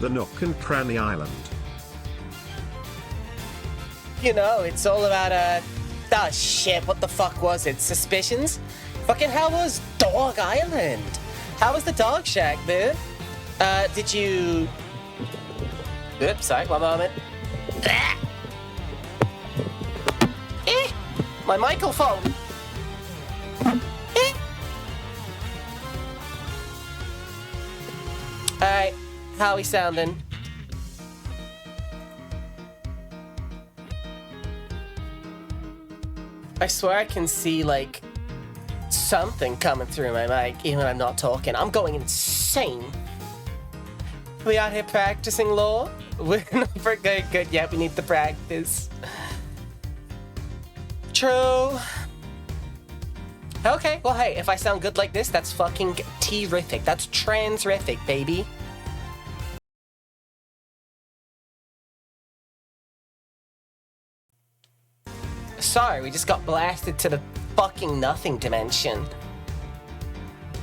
The Nook and Cranny Island. You know, it's all about, oh shit, what the fuck was it? Suspicions? Fucking how was Dog Island? How was the Dog Shack, dude? Did you... Oops, sorry, one moment. My microphone! Alright, how we sounding? I swear I can see, like, something coming through my mic, even when I'm not talking. I'm going insane. We out here practicing law? We're never good yet. We need to practice. True. Okay, well, hey, if I sound good like this, that's fucking terrific. That's transrific, baby. Sorry, we just got blasted to the fucking nothing dimension.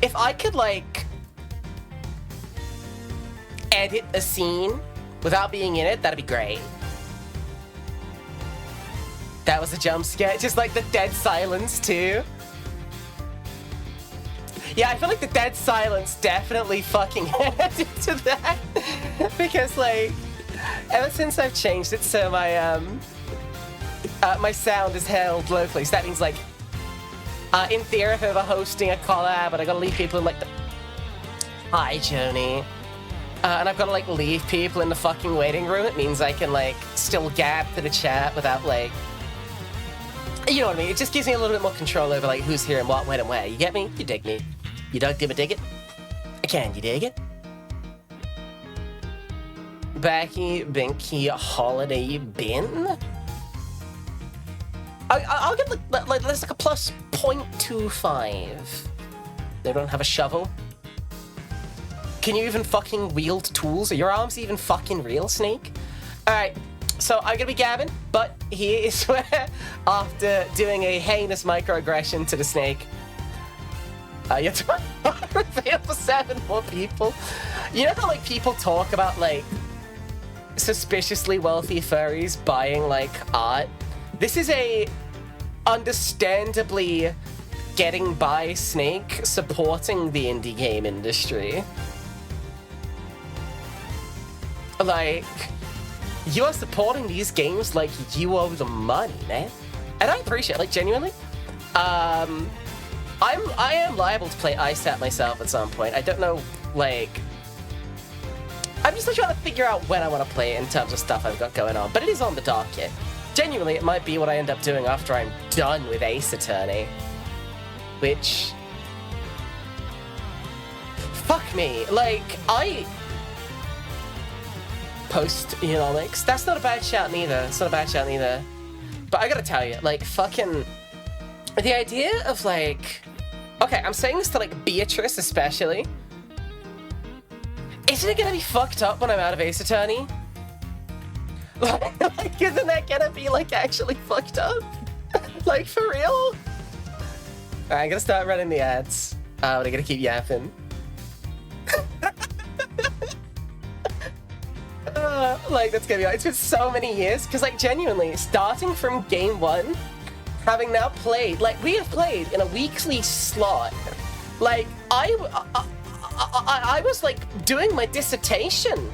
If I could, like, edit a scene without being in it, that'd be great. That was a jump scare, just like the dead silence, too. Yeah, I feel like the dead silence definitely fucking added to that. Because, like, ever since I've changed it so my sound is held locally, so that means, like, in theory, if I'm hosting a collab, but I gotta leave people in, like, the... Hi, Joni. And I've gotta, like, leave people in the fucking waiting room, it means I can, like, still gab to the chat without, like... You know what I mean? It just gives me a little bit more control over, like, who's here and what, when, and where. You get me? You dig me? You don't dig it? Can you dig it? Becky, Binky, Holiday Bin? I'll give, like, that's like a plus 0.25. They don't have a shovel. Can you even fucking wield tools? Are your arms even fucking real, Snake? Alright, so I'm gonna be gabbing, but here is where, after doing a heinous microaggression to the snake, you have to reveal for 7 more people. You know how, like, people talk about, like, suspiciously wealthy furries buying, like, art? This is a understandably getting by snake supporting the indie game industry. Like, you are supporting these games like you owe them money, man. And I appreciate it, like, genuinely. I am liable to play ISAT myself at some point. I don't know, like... I'm just trying to figure out when I want to play it in terms of stuff I've got going on, but it is on the docket. Genuinely, it might be what I end up doing after I'm done with Ace Attorney. Which... Fuck me. Like, Post-economics. That's not a bad shout neither. It's not a bad shout neither. But I gotta tell you, like, fucking... The idea of, like... Okay, I'm saying this to, like, Beatrice especially. Isn't it gonna be fucked up when I'm out of Ace Attorney? Like, isn't that gonna be, like, actually fucked up? Like, for real? Alright, I'm gonna start running the ads. But I gotta keep yapping. Like, that's gonna be... It's been so many years, because, like, genuinely, starting from game 1, having now played... Like, we have played in a weekly slot. Like, I was, like, doing my dissertation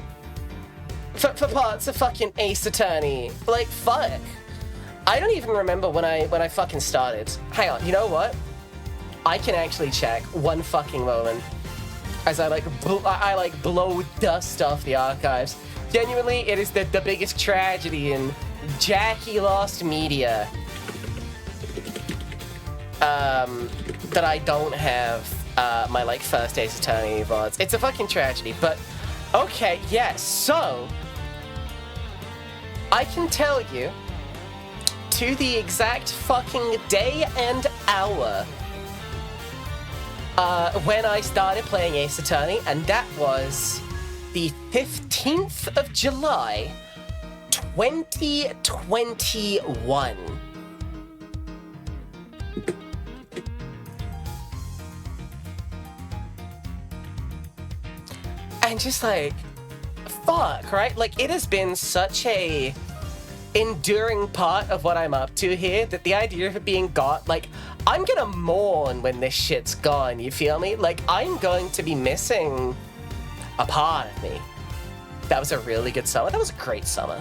for parts of fucking Ace Attorney. Like, fuck. I don't even remember when I fucking started. Hang on, you know what? I can actually check one fucking moment as I blow dust off the archives. Genuinely, it is the biggest tragedy in Jackie Lost Media that I don't have my, like, first Ace Attorney VODs. It's a fucking tragedy, but okay, yes, so I can tell you to the exact fucking day and hour when I started playing Ace Attorney, and that was the 15th of July, 2021. And just, like, fuck, right? Like, it has been such a enduring part of what I'm up to here that the idea of it being gone, like, I'm gonna mourn when this shit's gone, you feel me? Like, I'm going to be missing a part of me. That was a really good summer. That was a great summer.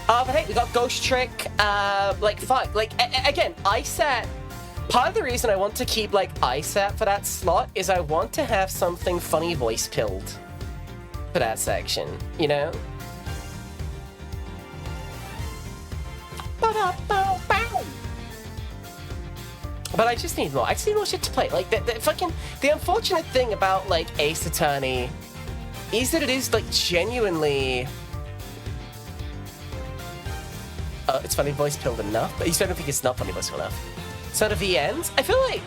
But hey, we got Ghost Trick. Like, fuck. Like, again, ISAT. Part of the reason I want to keep, like, ISAT for that slot is I want to have something funny voice pilled for that section, you know? But I just need more. I just need more shit to play. Like, the unfortunate thing about, like, Ace Attorney is that it is, like, genuinely... it's funny voice pilled enough, but you still don't think it's not funny voice enough. So the VNs, I feel like...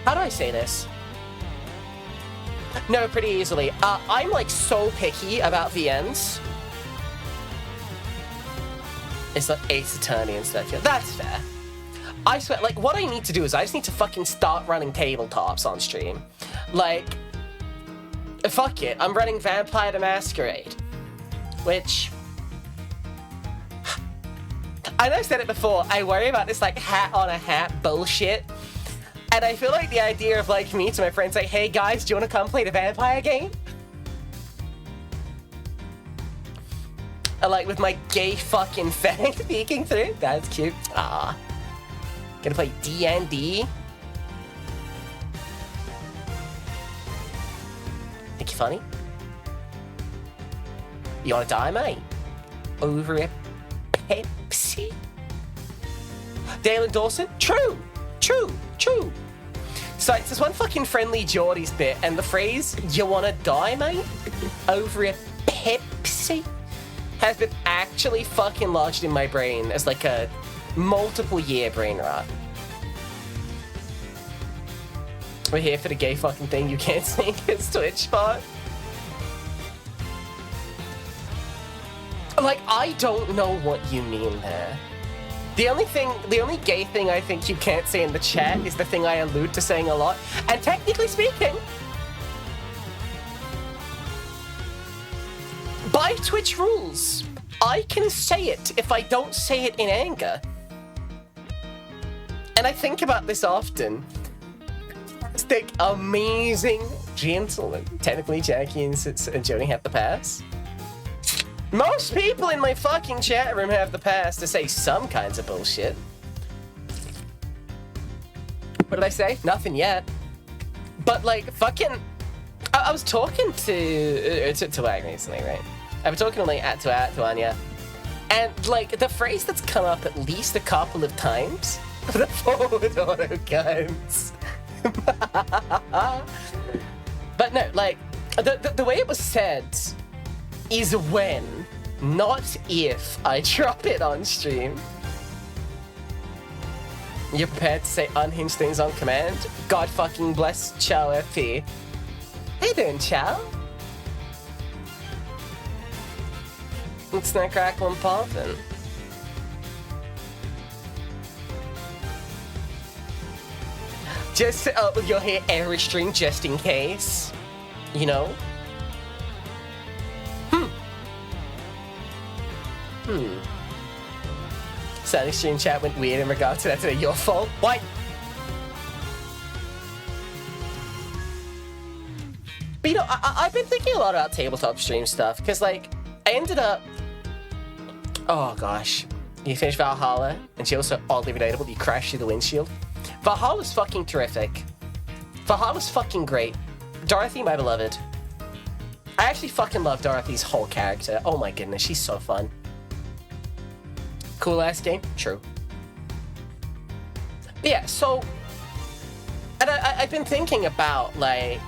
How do I say this? No, pretty easily. I'm, like, so picky about VNs. It's like Ace Attorney and stuff. Yeah, that's fair. I swear, like, what I need to do is I just need to fucking start running tabletops on stream. Like, fuck it, I'm running Vampire the Masquerade. Which... I know I've said it before, I worry about this, like, hat on a hat bullshit. And I feel like the idea of, like, me to my friends, like, hey guys, do you want to come play the vampire game? And, like, with my gay fucking fang peeking through. That's cute. Ah. Gonna play D&D. Think you funny? You wanna die, mate? Over a Pepsi? Dale and Dawson? True! True! True! So it's this one fucking friendly Geordie's bit, and the phrase, you wanna die, mate? Over a Pepsi? Has been actually fucking lodged in my brain as like a multiple year brain rot. We're here for the gay fucking thing you can't sneak his Twitch spot. Like, I don't know what you mean there. The only gay thing I think you can't say in the chat is the thing I allude to saying a lot. And technically speaking, by Twitch rules, I can say it if I don't say it in anger. And I think about this often. Fantastic, amazing gentlemen. Technically, Jackie and Joni have the pass. Most people in my fucking chat room have the pass to say some kinds of bullshit. What did I say? Nothing yet. But, like, fucking... I was talking to Agnes recently, right? I've been talking to Anya, and, like, the phrase that's come up at least a couple of times, the forward auto guns. But no, like, the way it was said is when, not if, I drop it on stream. You're prepared to say unhinged things on command? God fucking bless Chow FP. How you doing, Chow? It's not crackling poppin'. Just set up with your hair every stream just in case. You know? Sadly, stream chat went weird in regard to that today. Your fault. Why? But you know, I've been thinking a lot about tabletop stream stuff, because, like, I ended up... Oh, gosh. You finished Valhalla, and she also oddly relatable. You crashed through the windshield. Valhalla's fucking terrific. Valhalla's fucking great. Dorothy, my beloved. I actually fucking love Dorothy's whole character. Oh my goodness, she's so fun. Cool ass game? True. But yeah, so... And I've been thinking about, like...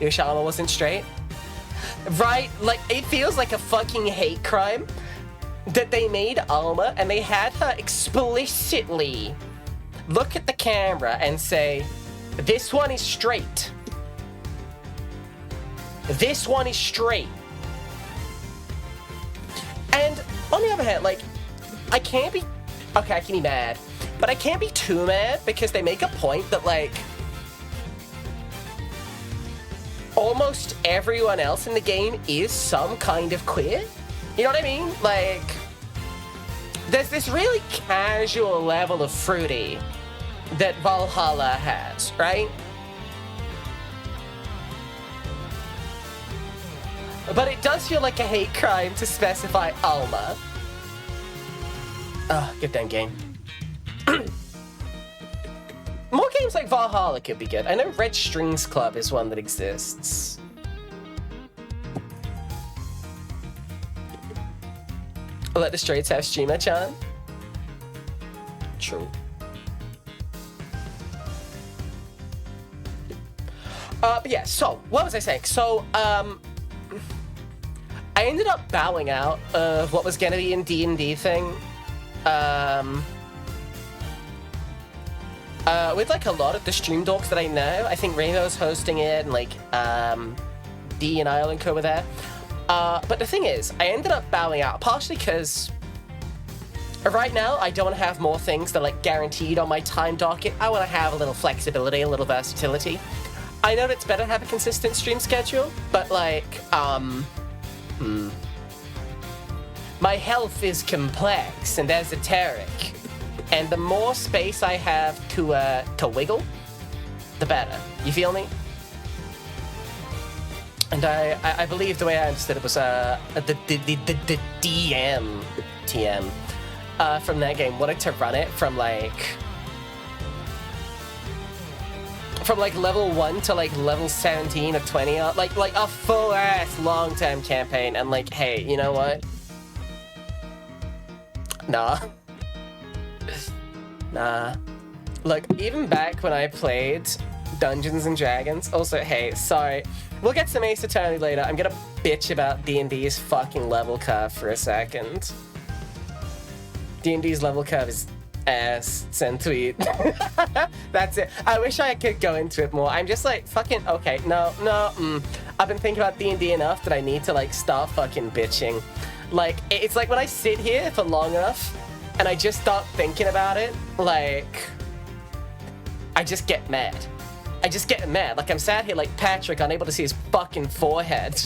Yoshiyama wasn't straight. Right? Like, it feels like a fucking hate crime that they made Alma and they had her explicitly look at the camera and say, this one is straight. This one is straight. And on the other hand, like, I can't be... Okay, I can be mad. But I can't be too mad because they make a point that, like... almost everyone else in the game is some kind of queer. You know what I mean? Like, there's this really casual level of fruity that Valhalla has, right? But it does feel like a hate crime to specify Alma. Oh, good damn game. More games like Valhalla could be good. I know Red Strings Club is one that exists. Let the Straights have streamer-chan. True. But yeah, so, what was I saying? So, I ended up bowing out of what was gonna be in D&D thing. With like a lot of the stream dorks that I know. I think Rainbow's hosting it, and like, D and Island Co were there. But the thing is, I ended up bowing out, partially because right now I don't have more things that are like guaranteed on my time docket. I want to have a little flexibility, a little versatility. I know that it's better to have a consistent stream schedule, but like, my health is complex and esoteric, and the more space I have to wiggle, the better. You feel me? And I believe the way I understood it was the DM TM from that game wanted to run it from like level 1 to like level 17 or 20, like a full ass long-term campaign. And like, hey, you know what? Nah. Look, even back when I played Dungeons and Dragons, also, hey, sorry, we'll get some Ace Attorney later. I'm gonna bitch about D&D's fucking level curve for a second. D&D's level curve is ass, send tweet. That's it. I wish I could go into it more. I'm just like, fucking, okay, no, I've been thinking about D&D enough that I need to like stop fucking bitching. Like, it's like when I sit here for long enough and I just start thinking about it, like, I just get mad. I just get mad. Like, I'm sat here like Patrick, unable to see his fucking forehead.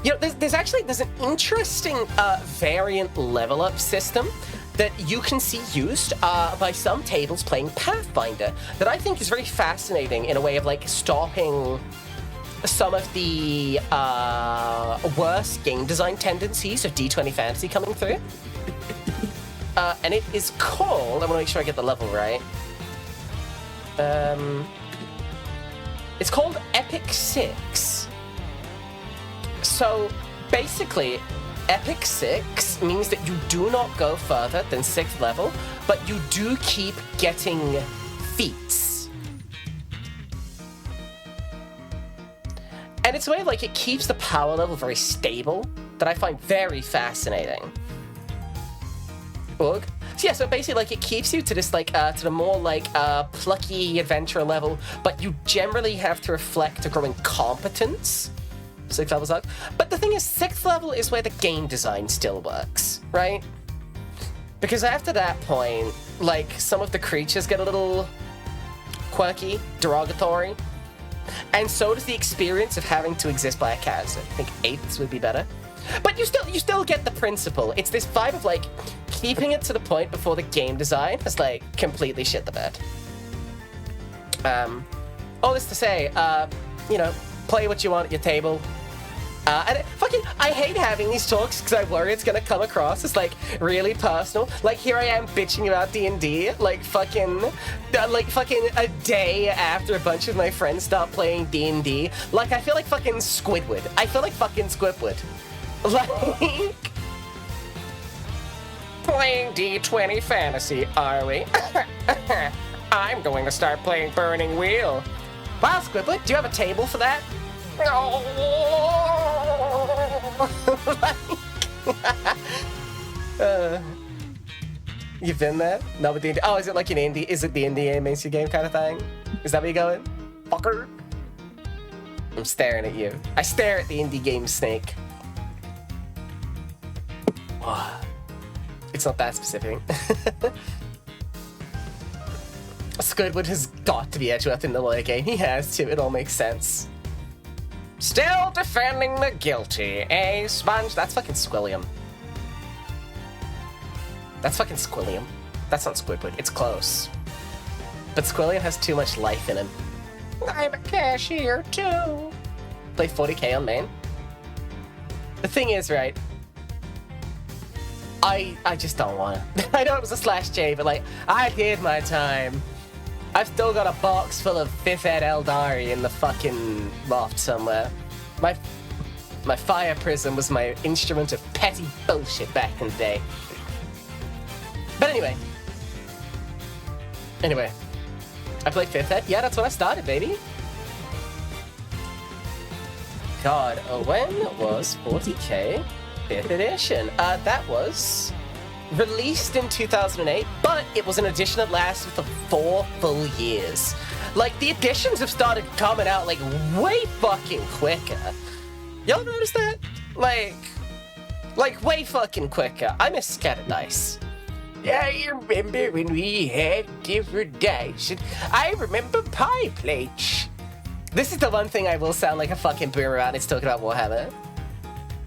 You know, there's an interesting variant level up system that you can see used by some tables playing Pathfinder that I think is very fascinating in a way of like stopping some of the worse game design tendencies of D20 Fantasy coming through. And it is called, I want to make sure I get the level right. It's called Epic 6. So basically, Epic 6 means that you do not go further than 6th level, but you do keep getting feats. And it's a way of like, it keeps the power level very stable, that I find very fascinating. Ugh. So yeah, so basically like it keeps you to this like, to the more like plucky adventurer level, but you generally have to reflect a growing competence. 6 levels up. But the thing is, 6th level is where the game design still works, right? Because after that point, like, some of the creatures get a little quirky, derogatory, and so does the experience of having to exist by a character. I think 8s would be better. But you still get the principle. It's this vibe of, like, keeping it to the point before the game design has, like, completely shit the bed. All this to say, you know, play what you want at your table. And I hate having these talks because I worry it's gonna come across as like really personal. Like here I am bitching about D&D, like fucking a day after a bunch of my friends start playing D&D. Like I feel like fucking Squidward. I feel like fucking Squidward. Like playing D20 Fantasy, are we? I'm going to start playing Burning Wheel. Wow, Squidward, do you have a table for that? You've been there? No, but D&D. Oh, is it like an indie? Is it the indie mainstream game kind of thing? Is that where you're going? Fucker. I'm staring at you. I stare at the indie game snake. It's not that specific. Squidward has got to be Edgeworth in the lawyer game. He has to. It all makes sense. Still defending the guilty, eh, Sponge? That's fucking Squilliam. That's fucking Squilliam. That's not Squidward. It's close. But Squilliam has too much life in him. I'm a cashier, too. Play 40k on main. The thing is, right, I just don't want to. I know it was a /J, but, like, I did my time. I've still got a box full of 5th Ed Eldari in the fucking loft somewhere. My fire prism was my instrument of petty bullshit back in the day. But anyway, I played 5th Ed. Yeah, that's when I started, baby. God, when was 40k 5th edition? That was released in 2008, but it was an edition that lasted for 4 full years. Like, the editions have started coming out, like, way fucking quicker. Y'all notice that? Like, way fucking quicker. I miss Scatter Dice. I remember when we had different dice. I remember pie plates. This is the one thing I will sound like a fucking boomer about. It's talking about Warhammer.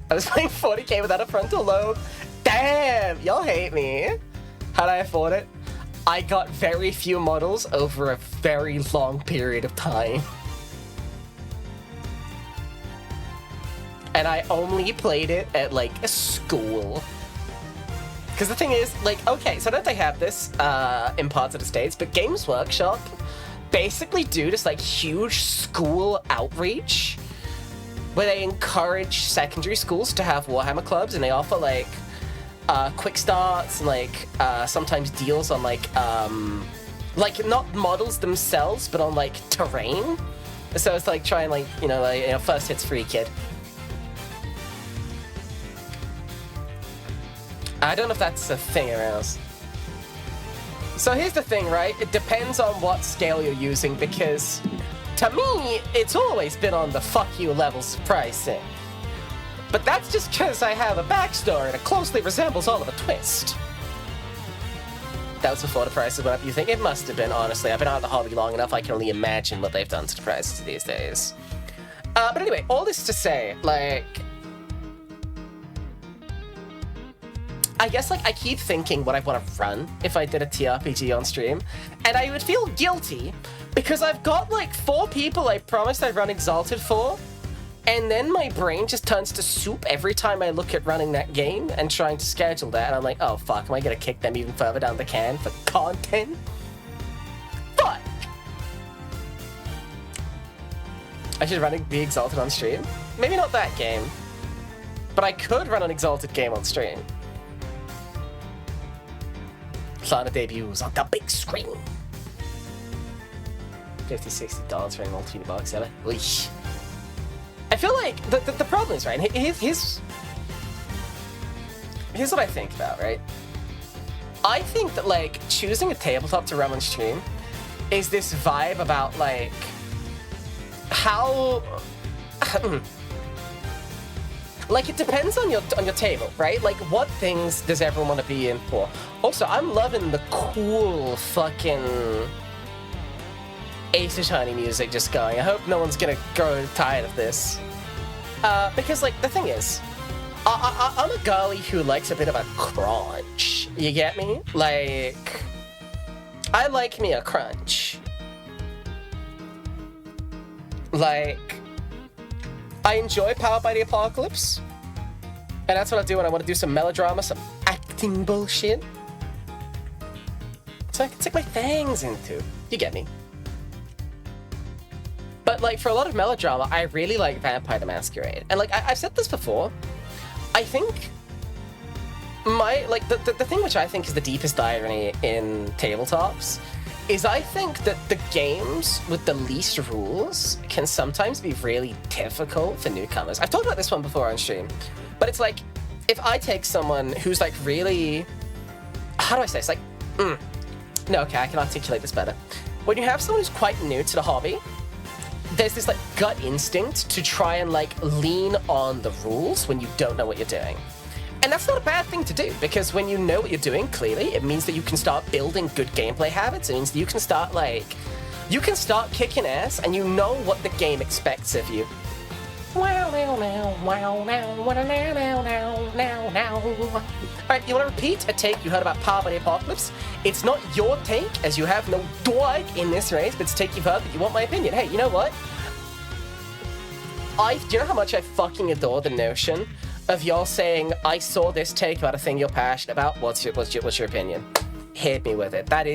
I was playing 40k without a frontal lobe. Damn, y'all hate me. How'd I afford it? I got very few models over a very long period of time. And I only played it at, like, a school. Because the thing is, like, okay, so I don't think they have this in parts of the States, but Games Workshop basically do this, like, huge school outreach where they encourage secondary schools to have Warhammer clubs, and they offer, like, quick starts and, like, sometimes deals on, like, not models themselves, but on, like, terrain. So it's, like, trying, like, first hit's free, kid. I don't know if that's a thing around us. So here's the thing, right? It depends on what scale you're using, because to me, it's always been on the fuck you levels of pricing. But that's just because I have a backstory that closely resembles Oliver Twist. That was before the prices went up, you think? It must have been, honestly. I've been out of the hobby long enough, I can only imagine what they've done to the prices these days. But anyway, all this to say, like, I guess, like, I keep thinking what I want to run if I did a TRPG on stream, and I would feel guilty because I've got, like, 4 people I promised I'd run Exalted for, and then my brain just turns to soup every time I look at running that game and trying to schedule that, and I'm like, oh, fuck, am I gonna kick them even further down the can for content? Fuck! I should run the Exalted on stream? Maybe not that game, but I could run an Exalted game on stream. Planet debuts on the big screen. $50-$60 for a multi-unit box ever. Eesh. I feel like the problem is, right, here's what I think about, right? I think that, like, choosing a tabletop to run on stream is this vibe about, like, how... like, it depends on your table, right? Like, what things does everyone want to be in for? Also, I'm loving the cool fucking Ace Attorney music just going. I hope no one's gonna grow tired of this. Because, like, the thing is, I'm a girly who likes a bit of a crunch. You get me? Like, I like me a crunch. Like, I enjoy Powered by the Apocalypse, and that's what I do when I want to do some melodrama, some acting bullshit. So I can stick my fangs into. You get me? But, like, for a lot of melodrama, I really like Vampire the Masquerade. And, like, I've said this before, I think the thing which I think is the deepest irony in tabletops is I think that the games with the least rules can sometimes be really difficult for newcomers. I've talked about this one before on stream, but it's like, if I take someone who's, like, really... How do I say this? Like, No, okay, I can articulate this better. When you have someone who's quite new to the hobby, there's this, like, gut instinct to try and, like, lean on the rules when you don't know what you're doing. And that's not a bad thing to do, because when you know what you're doing clearly, it means that you can start building good gameplay habits. It means that you can start, like, you can start kicking ass, and you know what the game expects of you. Wow, now, now, wow, now, wow, now, now, now, now, now. Alright, you want to repeat a take you heard about Power by the Apocalypse? It's not your take, as you have no dog in this race, but it's a take you've heard, but you want my opinion. Hey, you know what? Do you know how much I fucking adore the notion of y'all saying, I saw this take about a thing you're passionate about? What's your opinion? Hit me with it. That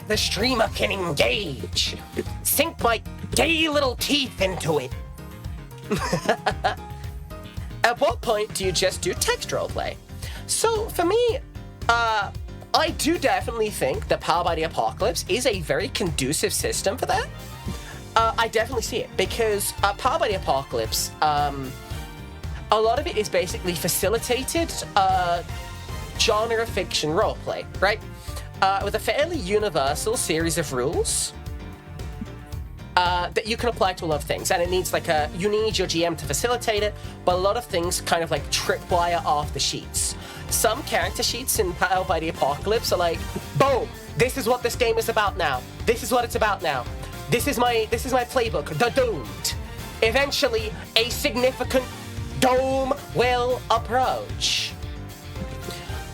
the streamer can engage. Sink my gay little teeth into it. At what point do you just do text roleplay? So for me, I do definitely think that Power by the Apocalypse is a very conducive system for that. I definitely see it, because Power by the Apocalypse, a lot of it is basically facilitated genre fiction roleplay, right? With a fairly universal series of rules that you can apply to a lot of things. And it needs you need your GM to facilitate it, but a lot of things kind of like tripwire off the sheets. Some character sheets in Power by the Apocalypse are like, boom, this is what this game is about now. This is what it's about now. This is my playbook, the Doomed. Eventually, a significant doom will approach.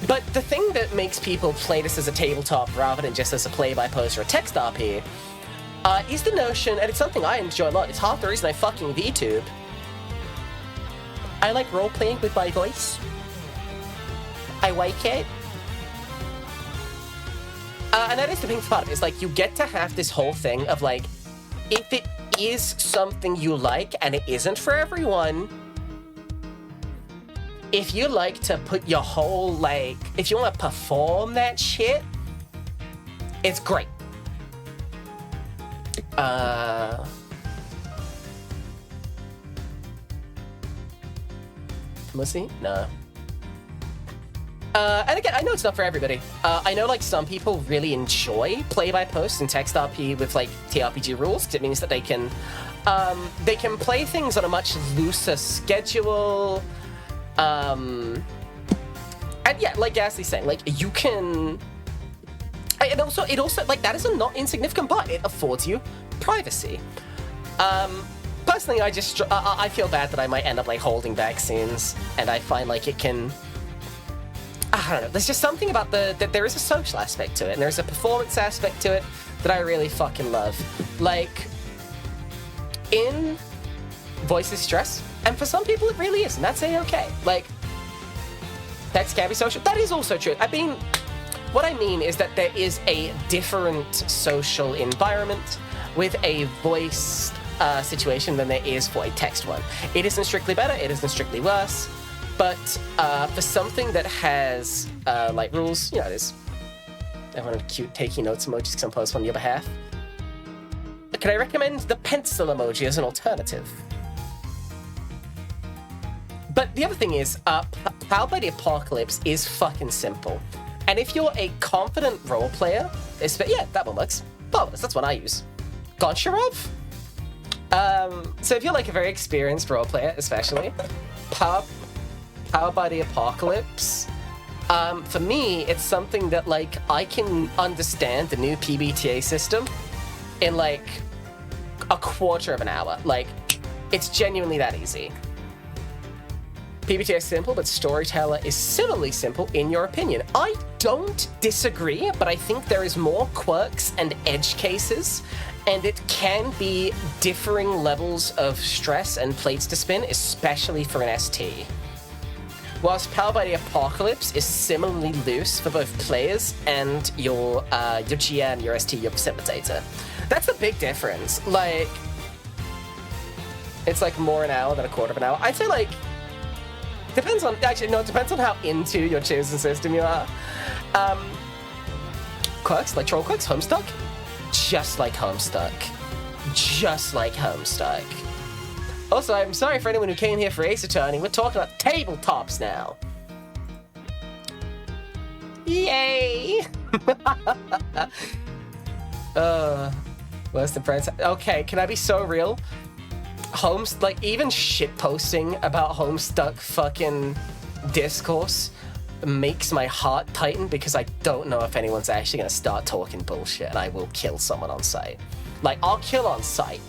But the thing that makes people play this as a tabletop rather than just as a play-by-post or a text RP is the notion, and it's something I enjoy a lot, it's half the reason I fucking VTube. I like role-playing with my voice. I like it. And that is the big part of it, is like, you get to have this whole thing of like, if it is something you like and it isn't for everyone, if you like to put your whole, like, if you want to perform that shit, it's great. Was he? No. And again, I know it's not for everybody. I know, like, some people really enjoy play-by-post and text RP with, like, TRPG rules, because it means that they can play things on a much looser schedule. And yeah, like Gasly's saying, like, you can... And also, like, that is a not insignificant part. It affords you privacy. Personally, I feel bad that I might end up, like, holding back scenes, and I find, like, it can... I don't know, there's just something about that there is a social aspect to it, and there's a performance aspect to it that I really fucking love. Like, in voice is stress, and for some people it really is, and that's A-okay. Like, text can be social. That is also true. I mean, what I mean is that there is a different social environment with a voice situation than there is for a text one. It isn't strictly better, it isn't strictly worse. But for something that has, like, rules, you know, there's everyone cute taking notes emojis because I'm posting on your behalf. Can I recommend the pencil emoji as an alternative? But the other thing is, Power by the Apocalypse is fucking simple. And if you're a confident role player, yeah, that one works. Marvelous, that's what I use. Goncharov? So if you're, like, a very experienced role player, especially, Power by the Apocalypse, for me, it's something that, like, I can understand the new PBTA system in, like, a quarter of an hour. Like, it's genuinely that easy. PBTA is simple, but Storyteller is similarly simple, in your opinion. I don't disagree, but I think there is more quirks and edge cases, and it can be differing levels of stress and plates to spin, especially for an ST. Whilst Power by the Apocalypse is similarly loose for both players and your GM, your ST, your facilitator. That's a big difference. Like, it's like more an hour than a quarter of an hour. I'd say, like, depends on, actually, no, it depends on how into your chosen system you are. Quirks, like troll quirks, Homestuck, just like Homestuck. Just like Homestuck. Also, I'm sorry for anyone who came here for Ace Attorney. We're talking about tabletops now. Yay! Worst in friends. Okay, can I be so real? like, even shitposting about Homestuck fucking discourse makes my heart tighten, because I don't know if anyone's actually gonna start talking bullshit, and I will kill someone on sight. Like, I'll kill on sight.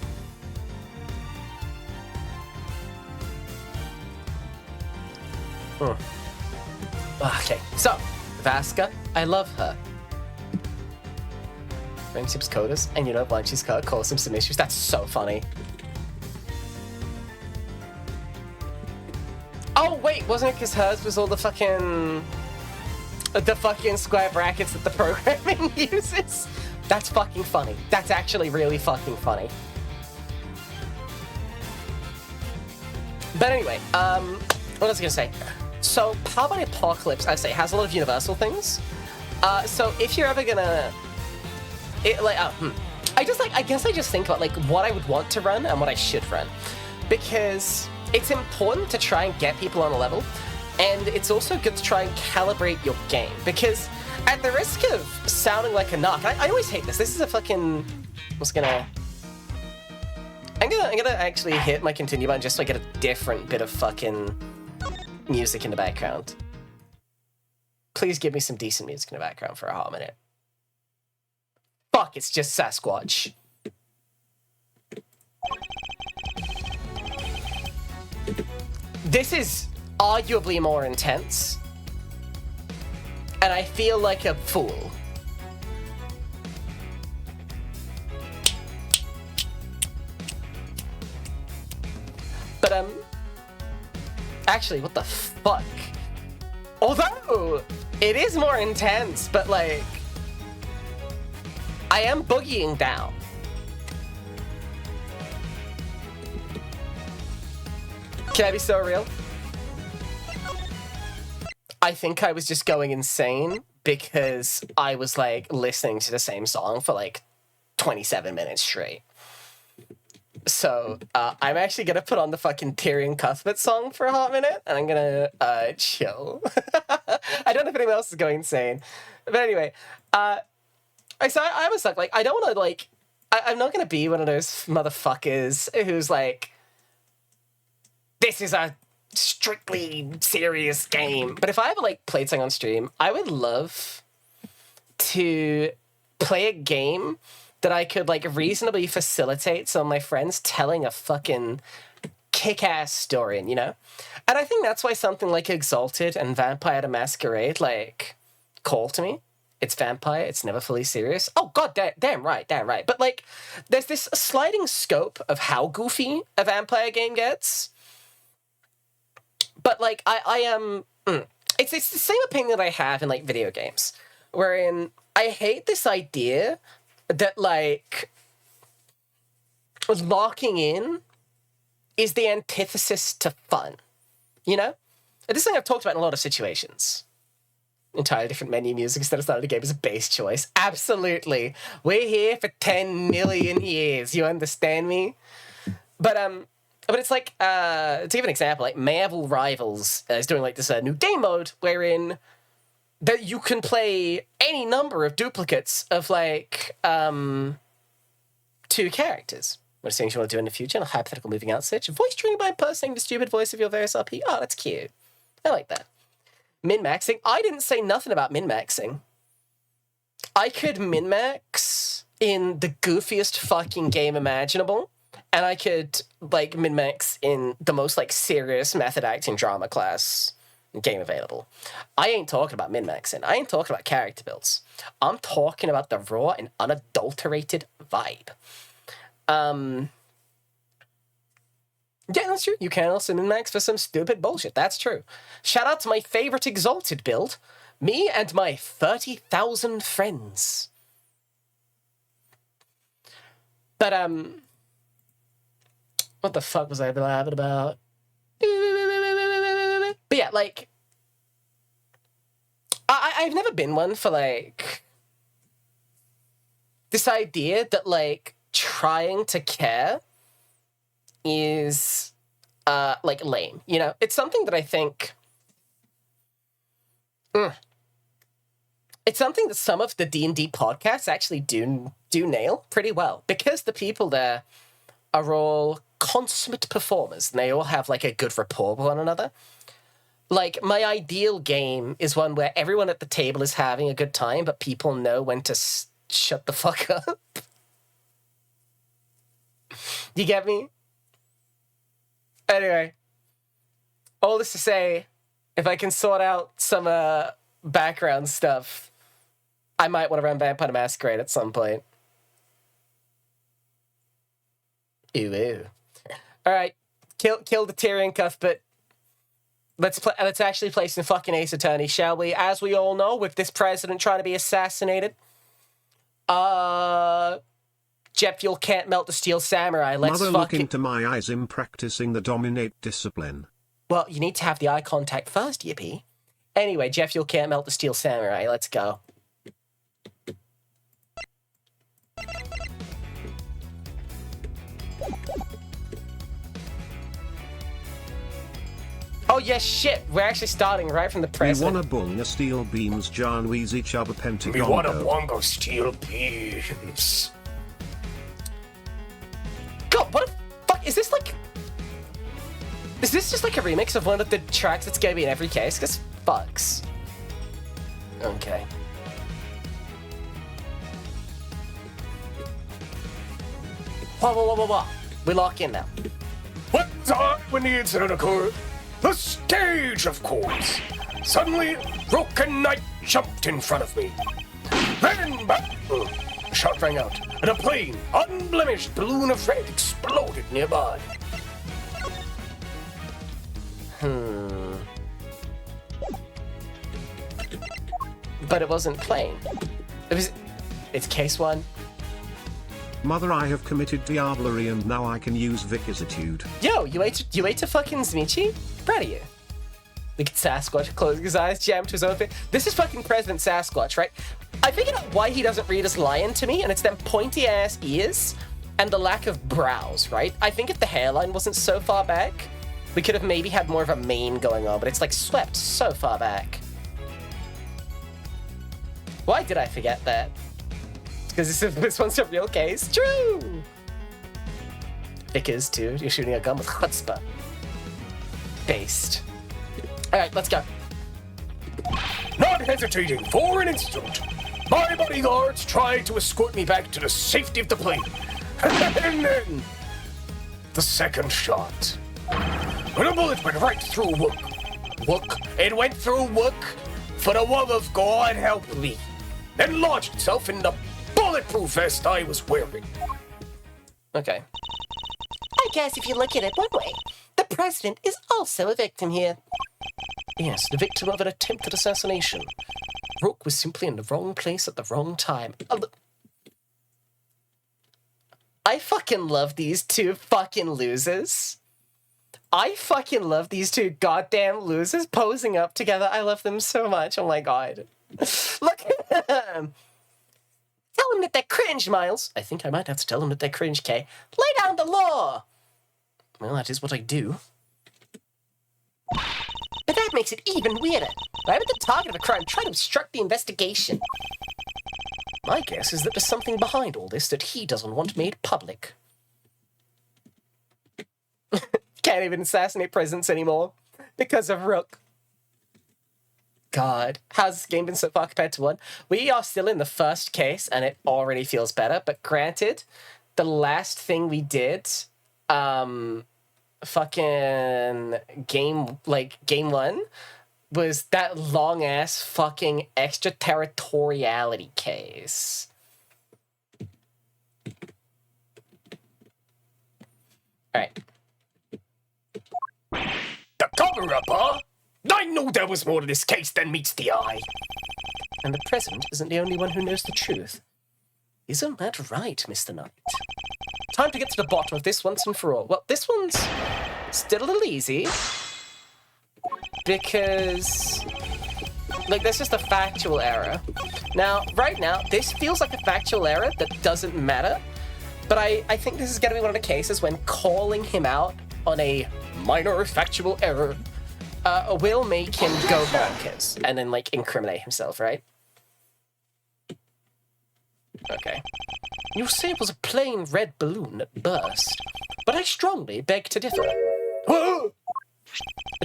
Okay, so, Vasca, I love her. Friendship's coders, and you know why she's causing some issues. That's so funny. Oh, wait, wasn't it because hers was all the fucking square brackets that the programming uses? That's fucking funny. That's actually really fucking funny. But anyway, what was I gonna say? So, Powered by Apocalypse, I'd say, has a lot of universal things. So if you're ever gonna... I guess I just think about, like, what I would want to run and what I should run. Because it's important to try and get people on a level, and it's also good to try and calibrate your game. Because at the risk of sounding like a narc, I always hate this. This is a fucking... I'm gonna actually hit my continue button just so I get a different bit of fucking music in the background. Please give me some decent music in the background for a hot minute. Fuck, it's just Sasquatch. This is arguably more intense, and I feel like a fool. But, actually, what the fuck? Although, it is more intense, but, like, I am boogieing down. Can I be so real? I think I was just going insane because I was, like, listening to the same song for, like, 27 minutes straight. So, I'm actually gonna put on the fucking Tyrion Cuthbert song for a hot minute, and I'm gonna, chill. I don't know if anyone else is going insane. But anyway, so I was like, I don't wanna, like, I'm not gonna be one of those motherfuckers who's like, this is a strictly serious game. But if I ever, like, played something on stream, I would love to play a game that I could, like, reasonably facilitate some of my friends telling a fucking kick-ass story, you know? And I think that's why something like Exalted and Vampire the Masquerade, like, call to me. It's vampire, it's never fully serious. Oh, god, damn right. But, like, there's this sliding scope of how goofy a vampire game gets. But, like, I am... It's the same opinion that I have in, like, video games, wherein I hate this idea that, like, locking in is the antithesis to fun, you know? And this thing I've talked about in a lot of situations. Entirely different menu music instead of starting the game as a base choice. Absolutely. We're here for 10 million years, you understand me? But it's like, to give an example, like, Marvel Rivals is doing, like, this new game mode wherein that you can play any number of duplicates of, like, 2 characters. What are things you want to do in the future? In a hypothetical moving out sitch. Voice training by impersonating the stupid voice of your various RP. Oh, that's cute. I like that. Min-maxing. I didn't say nothing about min-maxing. I could min-max in the goofiest fucking game imaginable, and I could, like, min-max in the most, like, serious method acting drama class game available. I ain't talking about min-maxing. I ain't talking about character builds. I'm talking about the raw and unadulterated vibe. Yeah, that's true. You can also min-max for some stupid bullshit. That's true. Shout out to my favorite Exalted build. Me and my 30,000 friends. But, what the fuck was I blabbing about? But yeah, like, I've never been one for, like, this idea that, like, trying to care is, like, lame, you know? It's something that I think... It's something that some of the D&D podcasts actually do nail pretty well, because the people there are all consummate performers, and they all have, like, a good rapport with one another. Like, my ideal game is one where everyone at the table is having a good time, but people know when to shut the fuck up. You get me? Anyway, all this to say, if I can sort out some background stuff, I might want to run Vampire the Masquerade at some point. Ooh, ooh. All right, kill the Tyrion Cuthbert. Let's actually play some fucking Ace Attorney, shall we? As we all know, with this president trying to be assassinated, jet fuel can't melt the steel samurai. Let's Mother, look into my eyes in practicing the dominate discipline. Well, you need to have the eye contact first, yippee. Anyway, jet fuel can't melt the steel samurai. Let's go. Oh, yeah, shit. We're actually starting right from the president. We wanna bunga steel beams, John Weeze each other pentagon. We wanna bongo steel beams. God, what the fuck? Is this like... Is this just like a remix of one of the tracks that's gonna be in every case? Because fucks. Okay. Whoa. We lock in now. What time when the incident occurred? The stage, of course. Suddenly, Rook and Knight jumped in front of me. Then, a shot rang out, and a plain, unblemished balloon of red exploded nearby. But it wasn't plain. It's case one. Mother, I have committed diablerie and now I can use Vicissitude. Yo, you ate a fucking Zmichi? Proud of you. Look at Sasquatch closing his eyes, jammed to his own face. This is fucking President Sasquatch, right? I figured out why he doesn't read as lion to me, and it's them pointy-ass ears and the lack of brows, right? I think if the hairline wasn't so far back, we could have maybe had more of a mane going on, but it's like swept so far back. Why did I forget that? Because this one's a real case. True! It is, too. You're shooting a gun with chutzpah. Based. Alright, let's go. Not hesitating for an instant, my bodyguards tried to escort me back to the safety of the plane. And then, the second shot. When a bullet went right through Wook. It went through Wook, for the love of God help me. Then lodged itself in the bulletproof vest I was wearing. Okay. I guess if you look at it one way, the president is also a victim here. Yes, the victim of an attempted assassination. Rook was simply in the wrong place at the wrong time. I fucking love these two fucking losers. I fucking love these two goddamn losers posing up together. I love them so much. Oh my god. Look at them. Tell them that they're cringe, Miles. I think I might have to tell them that they're cringe, Kay. Lay down the law. Well, that is what I do. But that makes it even weirder. Why would the target of a crime try to obstruct the investigation? My guess is that there's something behind all this that he doesn't want made public. Can't even assassinate presidents anymore because of Rook. God, how's this game been so far compared to one? We are still in the first case, and it already feels better. But granted, the last thing we did, fucking game one, was that long ass fucking extraterritoriality case. All right. The cover-up, huh? I knew there was more to this case than meets the eye. And the president isn't the only one who knows the truth. Isn't that right, Mr. Knight? Time to get to the bottom of this once and for all. Well, this one's still a little easy. Because, like, there's just a factual error. Now, right now, this feels like a factual error that doesn't matter. But I think this is going to be one of the cases when calling him out on a minor factual error will make him go bonkers and then, like, incriminate himself, right? Okay. You say it was a plain red balloon that burst. but I strongly beg to differ.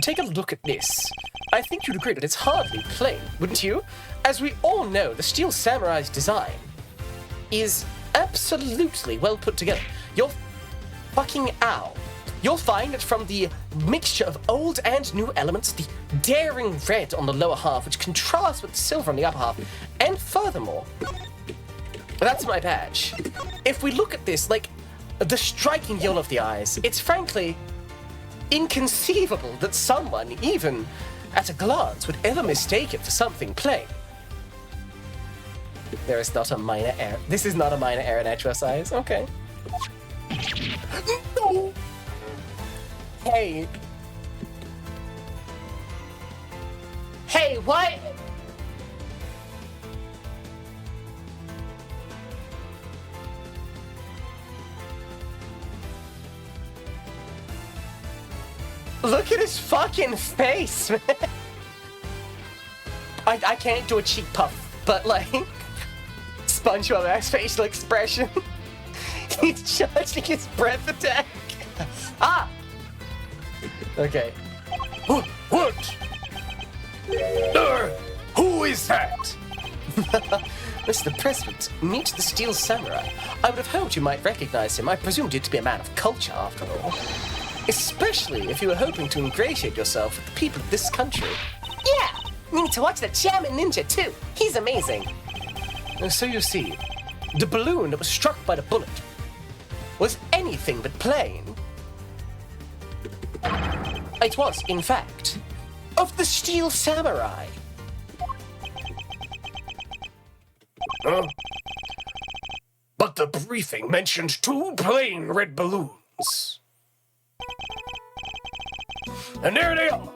Take a look at this. I think you'd agree that it's hardly plain, wouldn't you? As we all know, the Steel Samurai's design is absolutely well put together. You'll find that from the mixture of old and new elements, the daring red on the lower half, which contrasts with the silver on the upper half, and furthermore, that's my badge. If we look at this, like, the striking yellow of the eyes, it's frankly inconceivable that someone, even at a glance, would ever mistake it for something plain. There is not a minor error. This is not a minor error in etro size. Okay. No. Hey. Hey, what? Look at his fucking face, man. I can't do a cheek puff, but like SpongeBob's facial expression. He's charging his breath attack. Ah! Okay. What? Who is that? Mr. President, meet the Steel Samurai. I would have hoped you might recognize him. I presumed you to be a man of culture, after all. Especially if you were hoping to ingratiate yourself with the people of this country. Yeah! Need to watch the Chairman Ninja, too. He's amazing. And so you see, the balloon that was struck by the bullet was anything but plain. It was, in fact, of the Steel Samurai. Huh? But the briefing mentioned 2 plain red balloons. And there they are,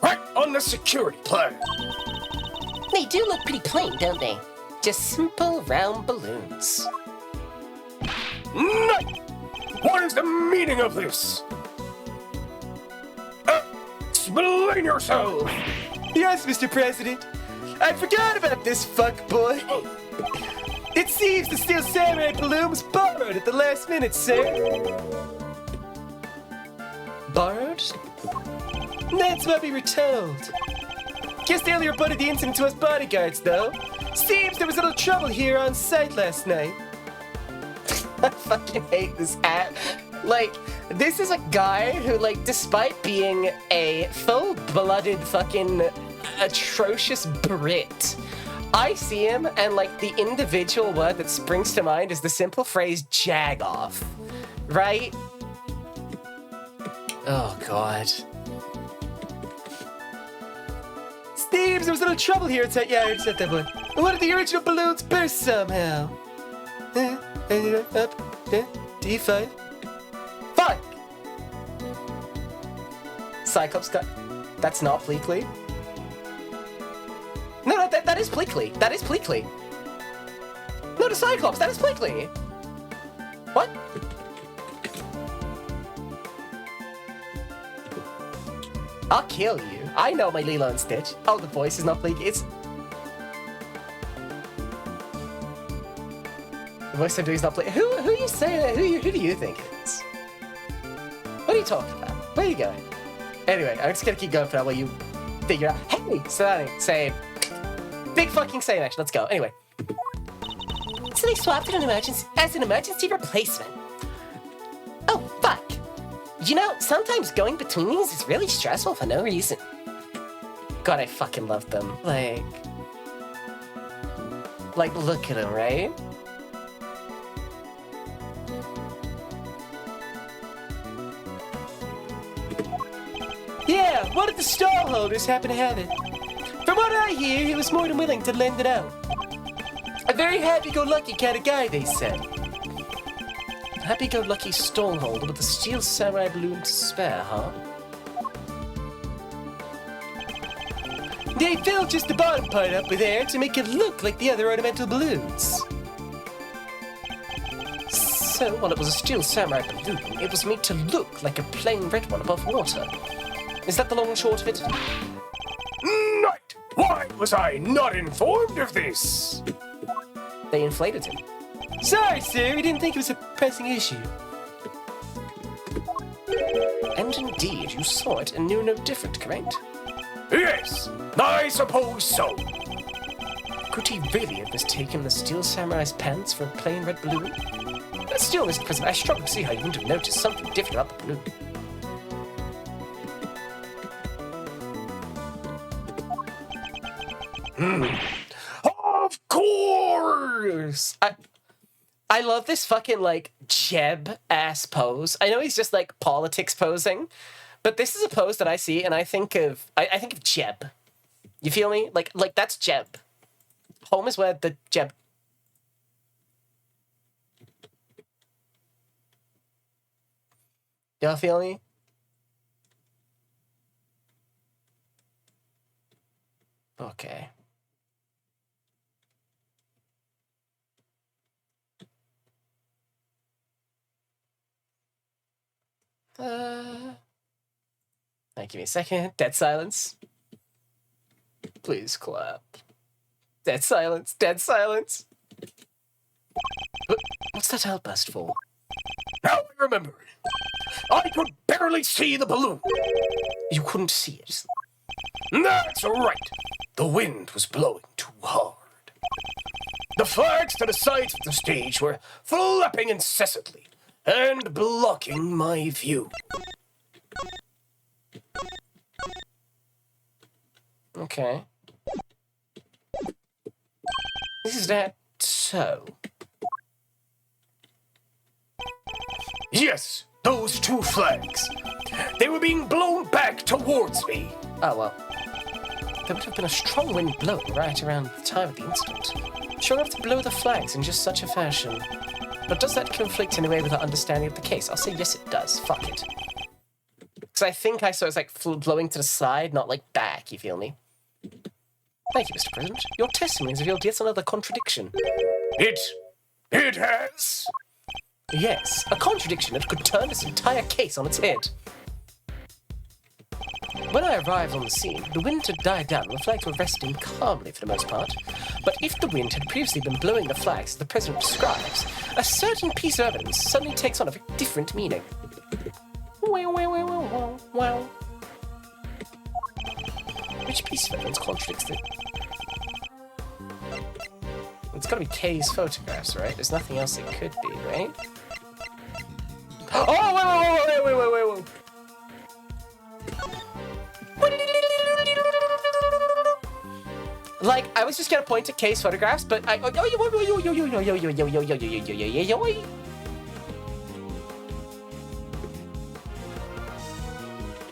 right on the security plan. They do look pretty plain, don't they? Just simple round balloons. No! What is the meaning of this? Explain yourself! Yes, Mr. President. I forgot about this fuckboy. It seems the Steel Samurai balloon was borrowed at the last minute, sir. Borrowed? That's what we were told. Guess they only reported the incident to us bodyguards, though. Seems there was a little trouble here on site last night. I fucking hate this app. Like, this is a guy who, like, despite being a full-blooded fucking atrocious Brit, I see him and, like, the individual word that springs to mind is the simple phrase jag off. Right? Oh, God. Steve's, there was a little trouble here at yeah, I already said that one. One of the original balloons burst somehow. Up, D5. Fuck! Cyclops got... That's not Pleakley. No, that is Pleakley. That is Pleakley. No, the Cyclops, that is Pleakley. What? I'll kill you. I know my Lilo and Stitch. Oh, the voice is not Pleakley. It's... The voice I'm doing is not Pleakley. Who are you saying that? Who do you think it is? What are you talking about? Where are you going? Anyway, I'm just gonna keep going for that while you figure out. Hey, say, big fucking save action. Let's go. Anyway. So they swapped it as an emergency replacement. Oh, fuck. You know, sometimes going between these is really stressful for no reason. God, I fucking love them. Like, look at him, right? Yeah, one of the stall holders happened to have it. From what I hear, he was more than willing to lend it out. A very happy-go-lucky kind of guy, they said. Happy-go-lucky stall holder with a Steel Samurai balloon to spare, huh? They filled just the bottom part up with air to make it look like the other ornamental balloons. So, while it was a Steel Samurai balloon, it was made to look like a plain red one above water. Is that the long and short of it? Night! Why was I not informed of this? They inflated him. Sorry, sir, we didn't think it was a pressing issue. And indeed, you saw it and knew no different, correct? Yes, I suppose so. Could he really have mistaken the Steel Samurai's pants for a plain red balloon? But still, Mr. President, I struggle to see how you wouldn't have noticed something different about the balloon. Of course! I love this fucking, like, Jeb-ass pose. I know he's just, like, politics posing, but this is a pose that I see, and I think of Jeb. You feel me? Like that's Jeb. Home is where the Jeb... Y'all feel me? Okay. Give me a second. Dead silence. Please clap. Dead silence. Dead silence. What's that outburst for? Now I remember. I could barely see the balloon. You couldn't see it. That's right. The wind was blowing too hard. The flags to the sides of the stage were flapping incessantly and blocking my view. Okay. Is that so? Yes, those two flags. They were being blown back towards me. Oh, well. There would have been a strong wind blowing right around the time of the incident. Sure enough to blow the flags in just such a fashion. But does that conflict in a way with our understanding of the case? I'll say yes, it does. Fuck it. Because I think I saw it's like blowing to the side, not like back, you feel me? Thank you, Mr. President. Your testimony has revealed yet another contradiction. It has? Yes, a contradiction that could turn this entire case on its head. When I arrived on the scene, the wind had died down and the flags were resting calmly for the most part. But if the wind had previously been blowing the flags as the President describes, a certain piece of evidence suddenly takes on a very different meaning. Wow. Which piece of evidence contradicts it? It's gotta be Kay's photographs, right? There's nothing else it could be, right? Oh, wait. Like, I was just gonna point to Kay's photographs, but I...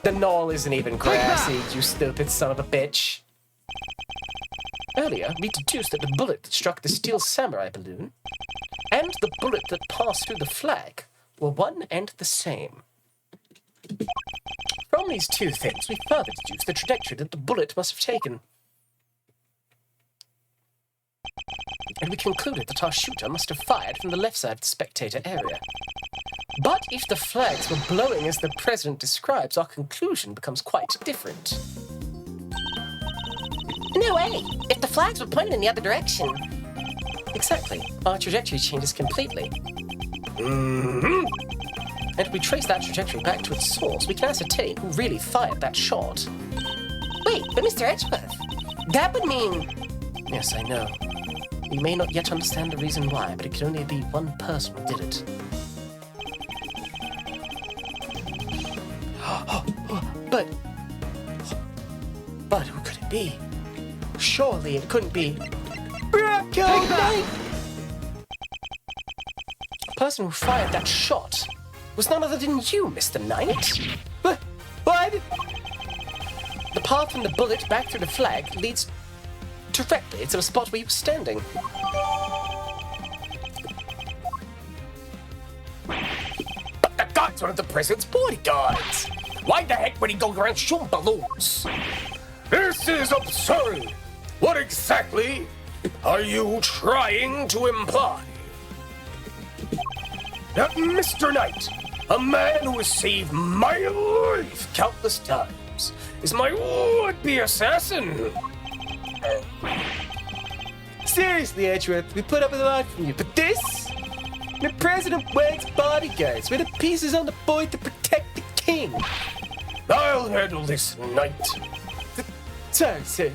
The knoll isn't even grassy, you stupid son of a bitch. Earlier, we deduced that the bullet that struck the Steel Samurai balloon and the bullet that passed through the flag were one and the same. From these two things, we further deduced the trajectory that the bullet must have taken. And we concluded that our shooter must have fired from the left side of the spectator area. But if the flags were blowing as the President describes, our conclusion becomes quite different. No way! If the flags were pointed in the other direction. Exactly. Our trajectory changes completely. Mm-hmm. And if we trace that trajectory back to its source, we can ascertain who really fired that shot. Wait, but Mr. Edgeworth, that would mean... Yes, I know. We may not yet understand the reason why, but it could only be one person who did it. But who could it be? Surely it couldn't be... The person who fired that shot was none other than you, Mr. Knight. What? The path from the bullet back through the flag leads directly to the spot where you were standing. But the guy's one of the President's bodyguards. Why the heck would he go around shooting balloons? This is absurd. What exactly are you trying to imply? That Mr. Knight, a man who has saved my life countless times, is my would-be assassin. Seriously, Edgeworth, we put up with a lot from you, but this? The President wears bodyguards with the pieces on the board to protect the king. I'll handle this, knight. Sorry, sir.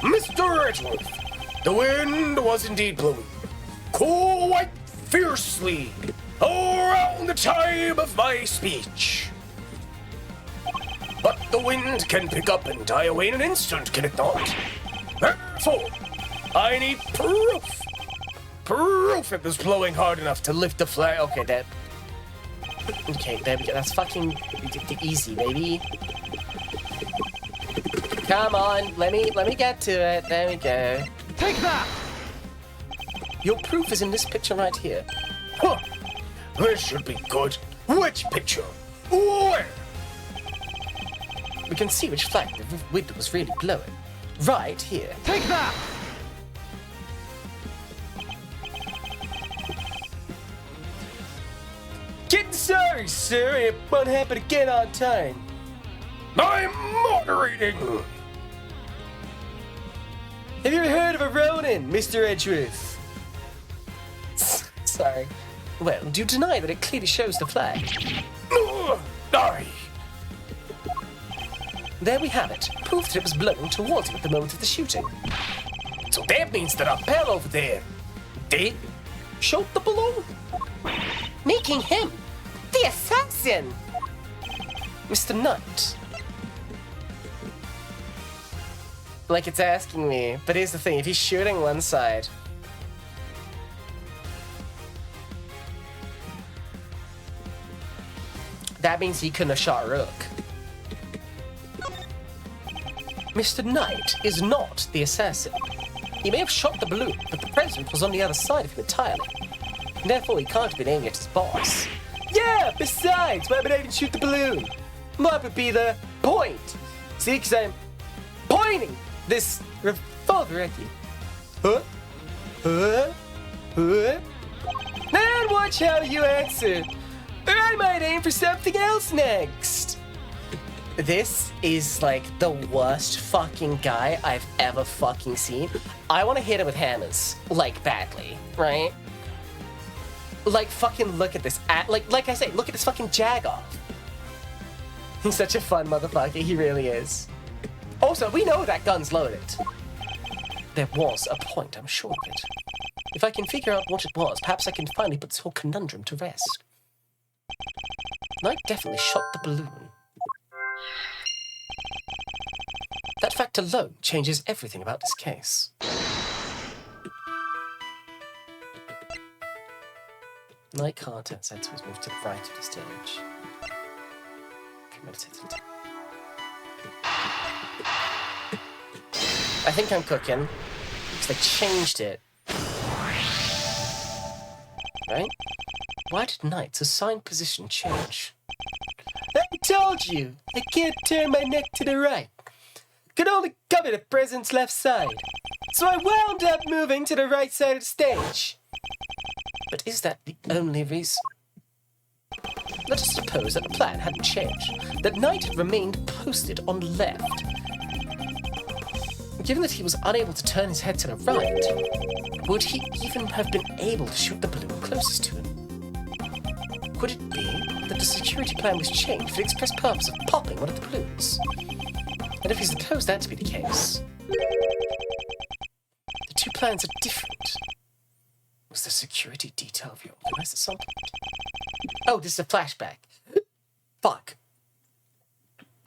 Mr. Edgeworth, the wind was indeed blowing quite fiercely around the time of my speech. But the wind can pick up and die away in an instant, can it not? Therefore, I need proof. Proof it was blowing hard enough to lift the flag. Okay, there we go. That's fucking easy, baby. Come on, let me get to it. There we go. Take that! Your proof is in this picture right here. Huh. This should be good. Which picture? Where? We can see which flag the wind was really blowing. Right here. Take that! Getting sorry, sir. It won't happen again on time. I'm moderating! Have you ever heard of a Ronin, Mr. Edgeworth? Sorry. Well, do you deny that it clearly shows the flag? Aye. There we have it. Proof that it was blown towards you at the moment of the shooting. So that means that our pal over there did Shot the balloon. Making him the assassin. Mr. Knight. Like it's asking me, but here's the thing, if he's shooting one side... that means he couldn't have shot Rook. Mr. Knight is not the assassin. He may have shot the balloon, but the president was on the other side of him entirely. Therefore, he can't have been aiming at his boss. Yeah, besides, why would I even shoot the balloon? What would be the point? See, because I'm pointing this revolver at you. Huh? Huh? Huh? And watch how you answer. Or I might aim for something else next. This is like the worst fucking guy I've ever fucking seen. I want to hit him with hammers, like badly, right? Like fucking look at this, like I say, look at this fucking jag-off. He's such a fun motherfucker, he really is. Also, we know that gun's loaded. There was a point, I'm sure of it. If I can figure out what it was, perhaps I can finally put this whole conundrum to rest. Knight definitely shot the balloon. That fact alone changes everything about this case. Knight can't outside, so he's moved to the right of the stage. I think I'm cooking, because they changed it. Right? Why did Knight's assigned position change? I told you! I can't turn my neck to the right. Could only cover the president's left side. So I wound up moving to the right side of the stage. But is that the only reason? Let us suppose that the plan hadn't changed, that Knight had remained posted on the left. Given that he was unable to turn his head to the right, would he even have been able to shoot the balloon closest to him? Could it be that the security plan was changed for the express purpose of popping one of the balloons? And if we suppose that to be the case, the two plans are different. Was the security detail reorganized at some point? Oh, this is a flashback. Fuck.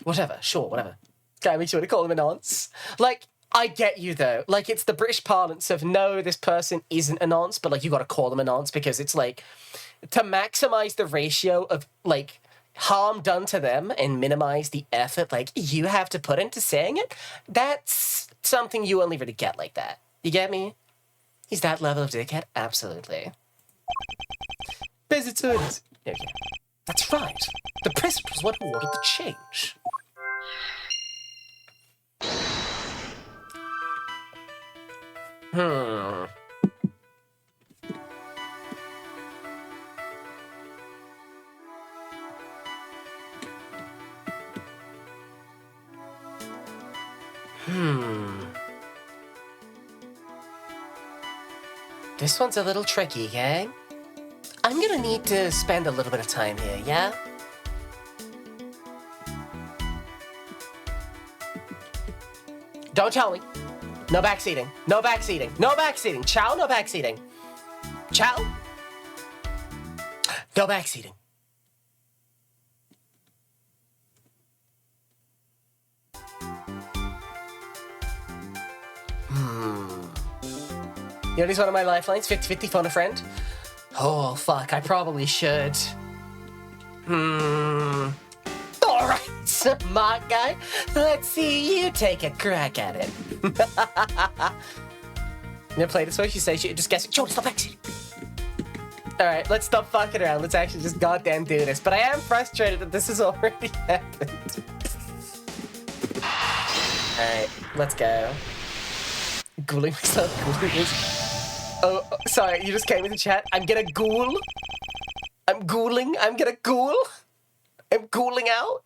Whatever, sure, whatever. Gotta make sure to call him a nonce. Like, I get you though. Like, it's the British parlance of no, this person isn't a nonce, but like, you gotta call them a nonce because it's like, to maximize the ratio of like harm done to them and minimize the effort like you have to put into saying it, that's something you only really get like that. You get me? He's that level of dickhead? Absolutely. Visitors. Okay. That's right. The president was what ordered the change. This one's a little tricky, gang. I'm gonna need to spend a little bit of time here, yeah? Don't tell me. No backseating. No backseating. No backseating. Chow, no backseating. Chow? No backseating. You know, he's one of my lifelines. 50-50, phone a friend. Oh, fuck. I probably should. All right, smart guy. Let's see you take a crack at it. You never played this way? She says you just guess. Joe, stop backseating. All right, let's stop fucking around. Let's actually just goddamn do this. But I am frustrated that this has already happened. All right, let's go. Ghouling myself. Ghouling myself. Oh, sorry, you just came in the chat. I'm gonna ghoul. I'm ghouling. I'm gonna ghoul. I'm ghouling out.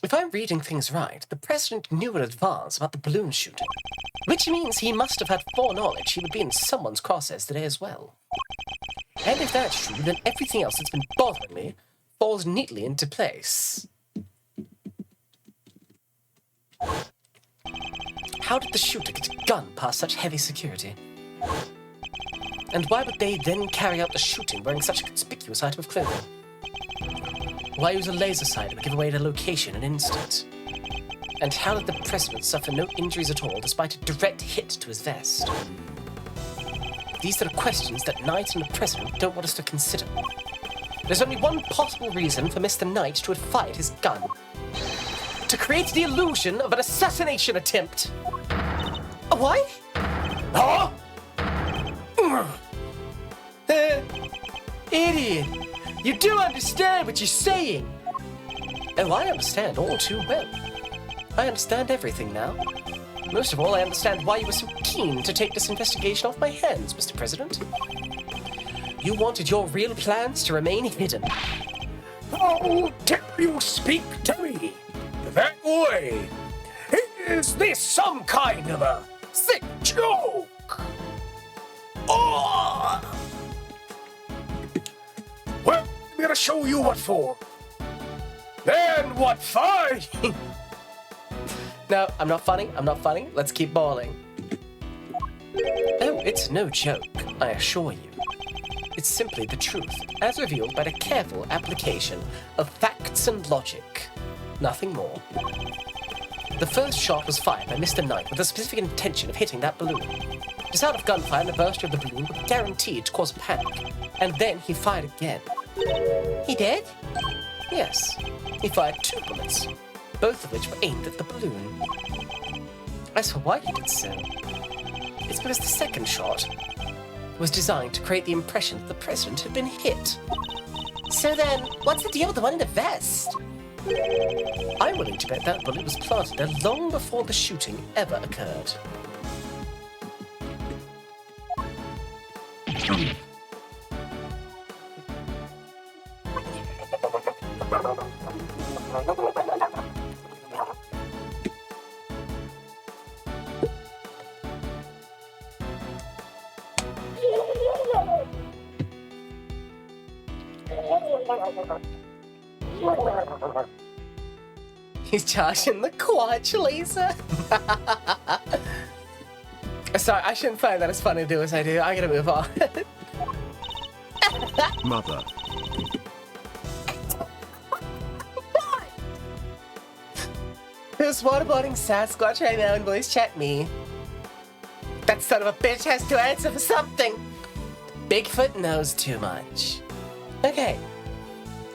If I'm reading things right, the president knew in advance about the balloon shooting, which means he must have had foreknowledge he would be in someone's crosshairs today as well. And if that's true, then everything else that's been bothering me falls neatly into place. How did the shooter get a gun past such heavy security? And why would they then carry out the shooting wearing such a conspicuous item of clothing? Why use a laser sight to give away their location in an instant? And how did the president suffer no injuries at all despite a direct hit to his vest? These are the questions that Knight and the president don't want us to consider. There's only one possible reason for Mr. Knight to have fired his gun. To create the illusion of an assassination attempt. What? Huh? Idiot! You do understand what you're saying! Oh, I understand all too well. I understand everything now. Most of all, I understand why you were so keen to take this investigation off my hands, Mr. President. You wanted your real plans to remain hidden. How dare you speak to me that way? Is this some kind of a sick joke? Oh! Well, I'm gonna show you what for. And what for? No, I'm not funny. I'm not funny. Let's keep balling. Oh, it's no joke, I assure you. It's simply the truth, as revealed by the careful application of facts and logic. Nothing more. The first shot was fired by Mr. Knight with the specific intention of hitting that balloon. The sound of gunfire and the bursting of the balloon were guaranteed to cause a panic, and then he fired again. He did? Yes. He fired 2 bullets, both of which were aimed at the balloon. As for why he did so, it's because the second shot was designed to create the impression that the president had been hit. So then, what's the deal with the one in the vest? I'm willing to bet that bullet was planted there long before the shooting ever occurred. He's charging the Quatch laser. Sorry, I shouldn't find that as funny to do as I do. I gotta move on. Mother. Who's waterboarding Sasquatch right now and voice chat me? That son of a bitch has to answer for something. Bigfoot knows too much. Okay.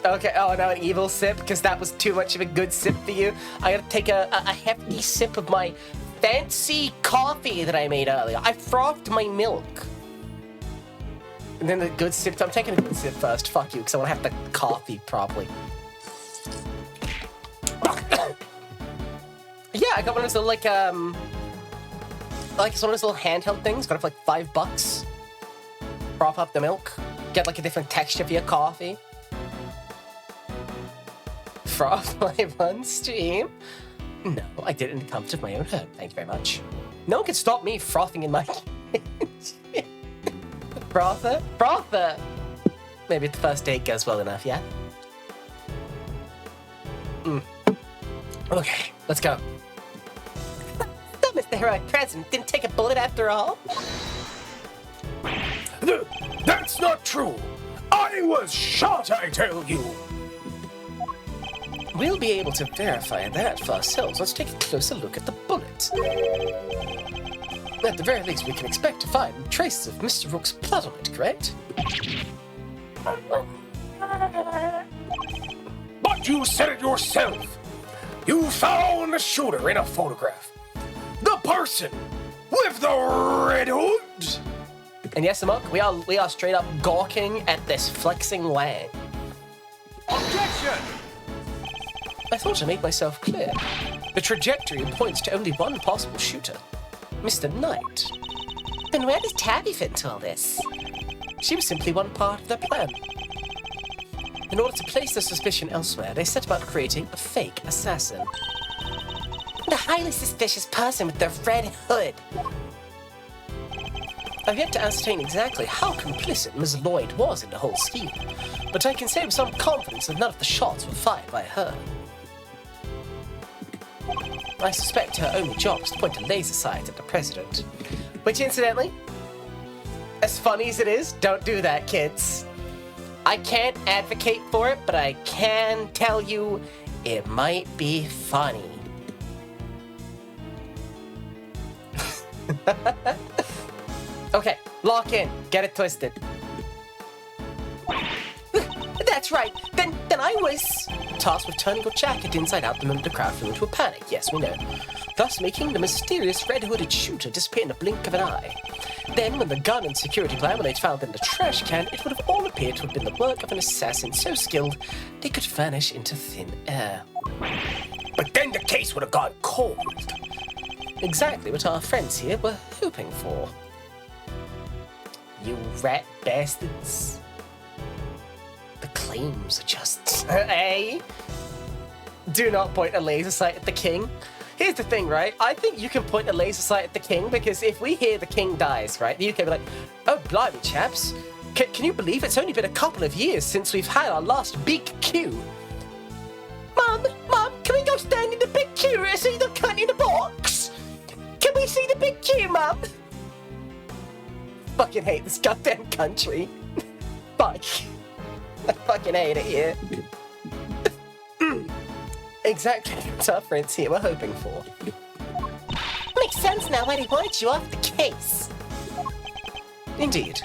Okay, oh, now an evil sip, because that was too much of a good sip for you. I gotta take a hefty sip of my fancy coffee that I made earlier. I frothed my milk. And then the good sip, I'm taking a good sip first. Fuck you, because I want to have the coffee properly. Yeah, I got one of those little, like it's one of those little handheld things. Got it for like $5. Prop up the milk. Get like a different texture for your coffee. Froth live on stream? No, I did it in the comfort of my own home. Thank you very much. No one can stop me frothing in my kitchen. Frother? Frother! Maybe the first date goes well enough, yeah? Okay, let's go. That Mr. Heroic President didn't take a bullet after all. That's not true! I was shot, I tell you! We'll be able to verify that for ourselves. Let's take a closer look at the bullet. At the very least, we can expect to find traces of Mr. Rook's blood on it, correct? But you said it yourself! You found the shooter in a photograph. The person with the red hood! And yes, Amok, we are straight up gawking at this flexing wang. Objection! I thought I made myself clear. The trajectory points to only one possible shooter, Mr. Knight. Then where does Tabby fit into all this? She was simply one part of their plan. In order to place their suspicion elsewhere, they set about creating a fake assassin. The highly suspicious person with the red hood. I've yet to ascertain exactly how complicit Ms. Lloyd was in the whole scheme, but I can say with some confidence that none of the shots were fired by her. I suspect her only job is to point a laser sight at the president. Which, incidentally, as funny as it is, don't do that, kids. I can't advocate for it, but I can tell you it might be funny. Okay, lock in. Get it twisted. That's right. Then I was... Tasked with turning your jacket inside out the moment the crowd flew into a panic. Yes, we know. Thus making the mysterious red-hooded shooter disappear in a blink of an eye. Then, when the gun and security glamorate found in the trash can, it would have all appeared to have been the work of an assassin so skilled they could vanish into thin air. But then the case would have gone cold. Exactly what our friends here were hoping for. You rat bastards. The claims are just... Hey! Do not point a laser sight at the king. Here's the thing, right? I think you can point a laser sight at the king because if we hear the king dies, right, you can be like, oh, blimey, chaps. Can you believe it's only been a couple of years since we've had our last big queue? Mom, can we go stand in the big queue and see them cut in the box? Can we see the big queue, Mom? Fucking hate this goddamn country. Fuck. I fucking hate it here. Exactly what our friends here were hoping for. Makes sense now why they wanted you off the case. Indeed.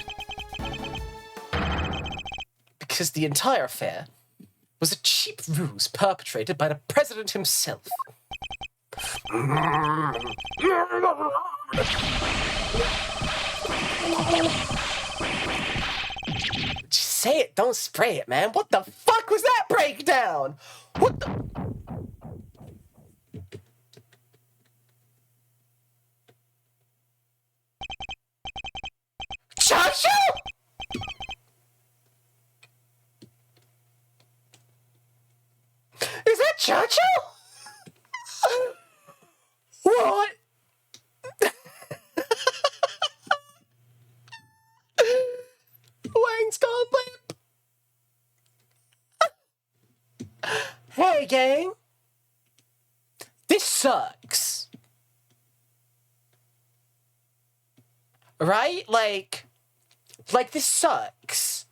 Because the entire affair was a cheap ruse perpetrated by the president himself. Just say it, don't spray it, man. What the fuck was that breakdown? What the... Churchill? Is that Churchill? What? Wang's gone limp. Hey, gang. This sucks. Right? Like this sucks.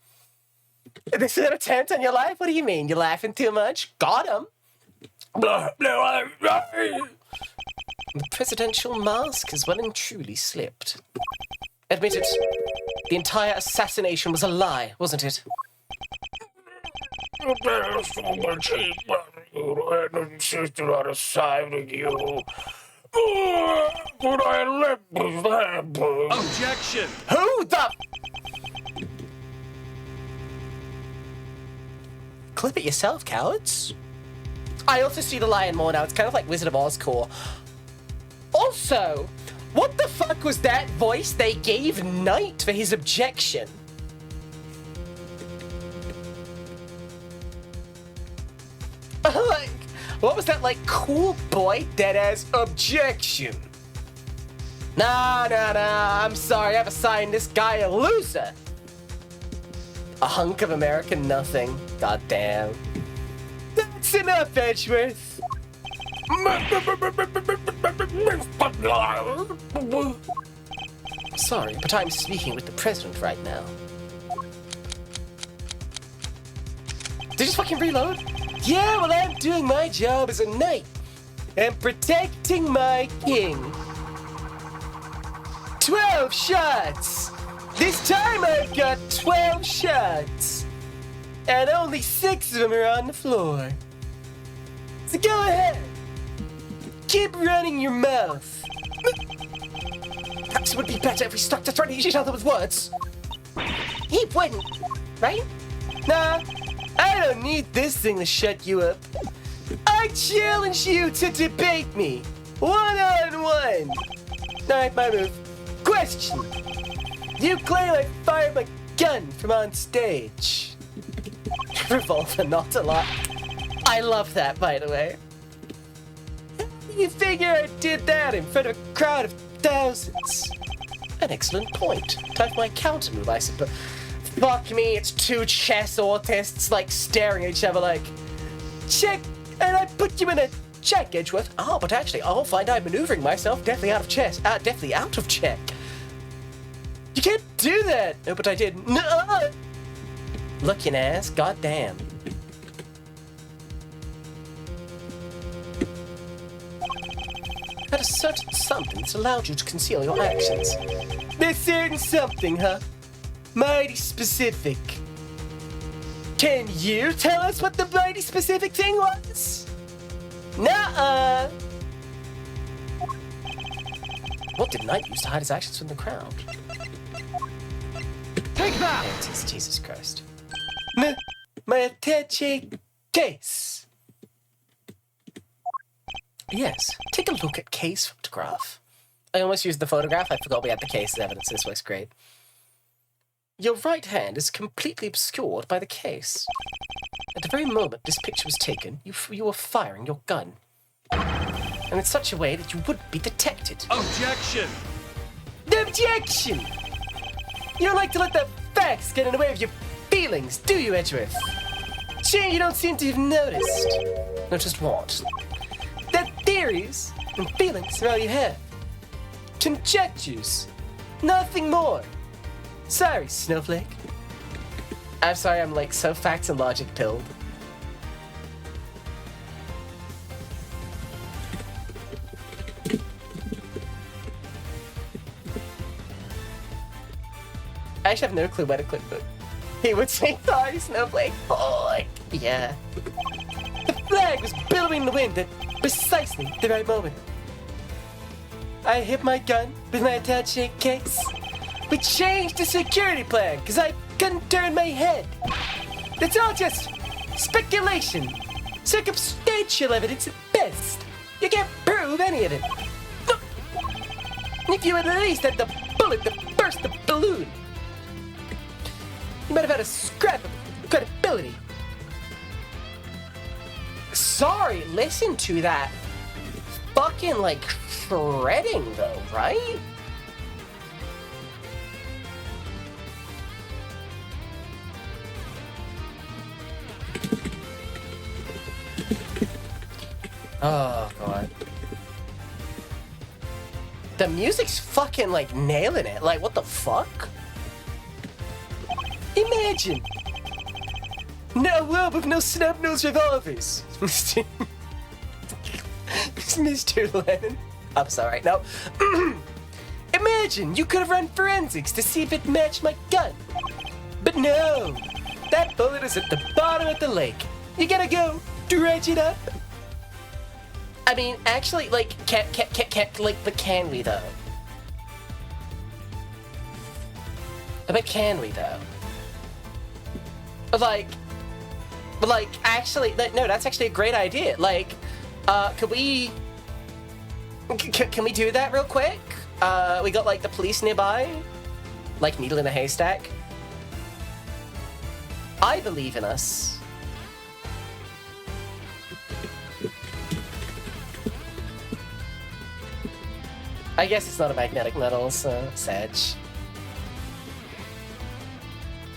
This is an attempt on your life? What do you mean? You're laughing too much? Got him. The presidential mask has well and truly slipped. Admit it, the entire assassination was a lie, wasn't it? There's so much hate, but I insisted on a side with you. Could I let this happen? Objection! Who the... Clip it yourself, cowards. I also see the lion more now. It's kind of like Wizard of Oz core. Also, what the fuck was that voice they gave Knight for his objection? Like, what was that, like, cool boy deadass objection? Nah, I'm sorry, I've assigned this guy a loser. A hunk of American nothing. Goddamn. That's enough, Edgeworth. Sorry, but I'm speaking with the president right now. Did you just fucking reload? Yeah, well, I'm doing my job as a knight and protecting my king. 12 shots! This time I've got 12 shots. And only 6 of them are on the floor. So go ahead. Keep running your mouth. Perhaps it would be better if we stuck to threatening each other with words. He wouldn't, right? Nah, I don't need this thing to shut you up. I challenge you to debate me. One-on-one. Alright, my move. Question. You claim I fired my gun from on stage. Revolver, not a lot. I love that, by the way. You figure I did that in front of a crowd of thousands? An excellent point. Type my counter move, I suppose. Fuck me, it's two chess autists like staring at each other like, check, and I put you in a check, Edgeworth. Oh, but actually, I'll find I'm maneuvering myself definitely out of chess. Definitely out of check. You can't do that. No, but I did. No. Looking ass, goddamn. Had a certain something that's allowed you to conceal your actions. This certain something, huh? Mighty specific. Can you tell us what the mighty specific thing was? Nuh-uh. What did Knight use to hide his actions from the crowd? Take that! Jesus Christ. My attache case. Yes, take a look at case photograph. I almost used the photograph. I forgot we had the case as evidence. This works great. Your right hand is completely obscured by the case. At the very moment this picture was taken, you were firing your gun. And in such a way that you wouldn't be detected. Objection! Objection! You don't like to let the facts get in the way of your feelings, do you, Edgeworth? Shame you don't seem to have noticed. Noticed what? That theories and feelings are all you have. Conjectures. Nothing more. Sorry, Snowflake. I'm sorry, I'm like so facts and logic pilled. I actually have no clue where to click it. He would say, sorry, Snowflake. Fuck. Yeah. The flag was billowing in the wind at precisely the right moment. I hit my gun with my attaché case. We changed the security plan because I couldn't turn my head. It's all just speculation. Circumstantial evidence at best. You can't prove any of it. If you at least had the bullet to burst the balloon, you might have had a scrap of credibility. Sorry, listen to that. Fucking like shredding though, right? Oh god. The music's fucking like nailing it. Like what the fuck? Imagine! No world with no snub-nosed revolvers. Mr. Lennon. I'm sorry, no. Imagine you could have run forensics to see if it matched my gun. But no! That bullet is at the bottom of the lake. You gotta go dredge it up. I mean, actually, like, but can we though? But can we though? Like, actually, no, that's actually a great idea. Like, can we do that real quick? We got, like, the police nearby. Like, needle in a haystack. I believe in us. I guess it's not a magnetic metal, so sedge.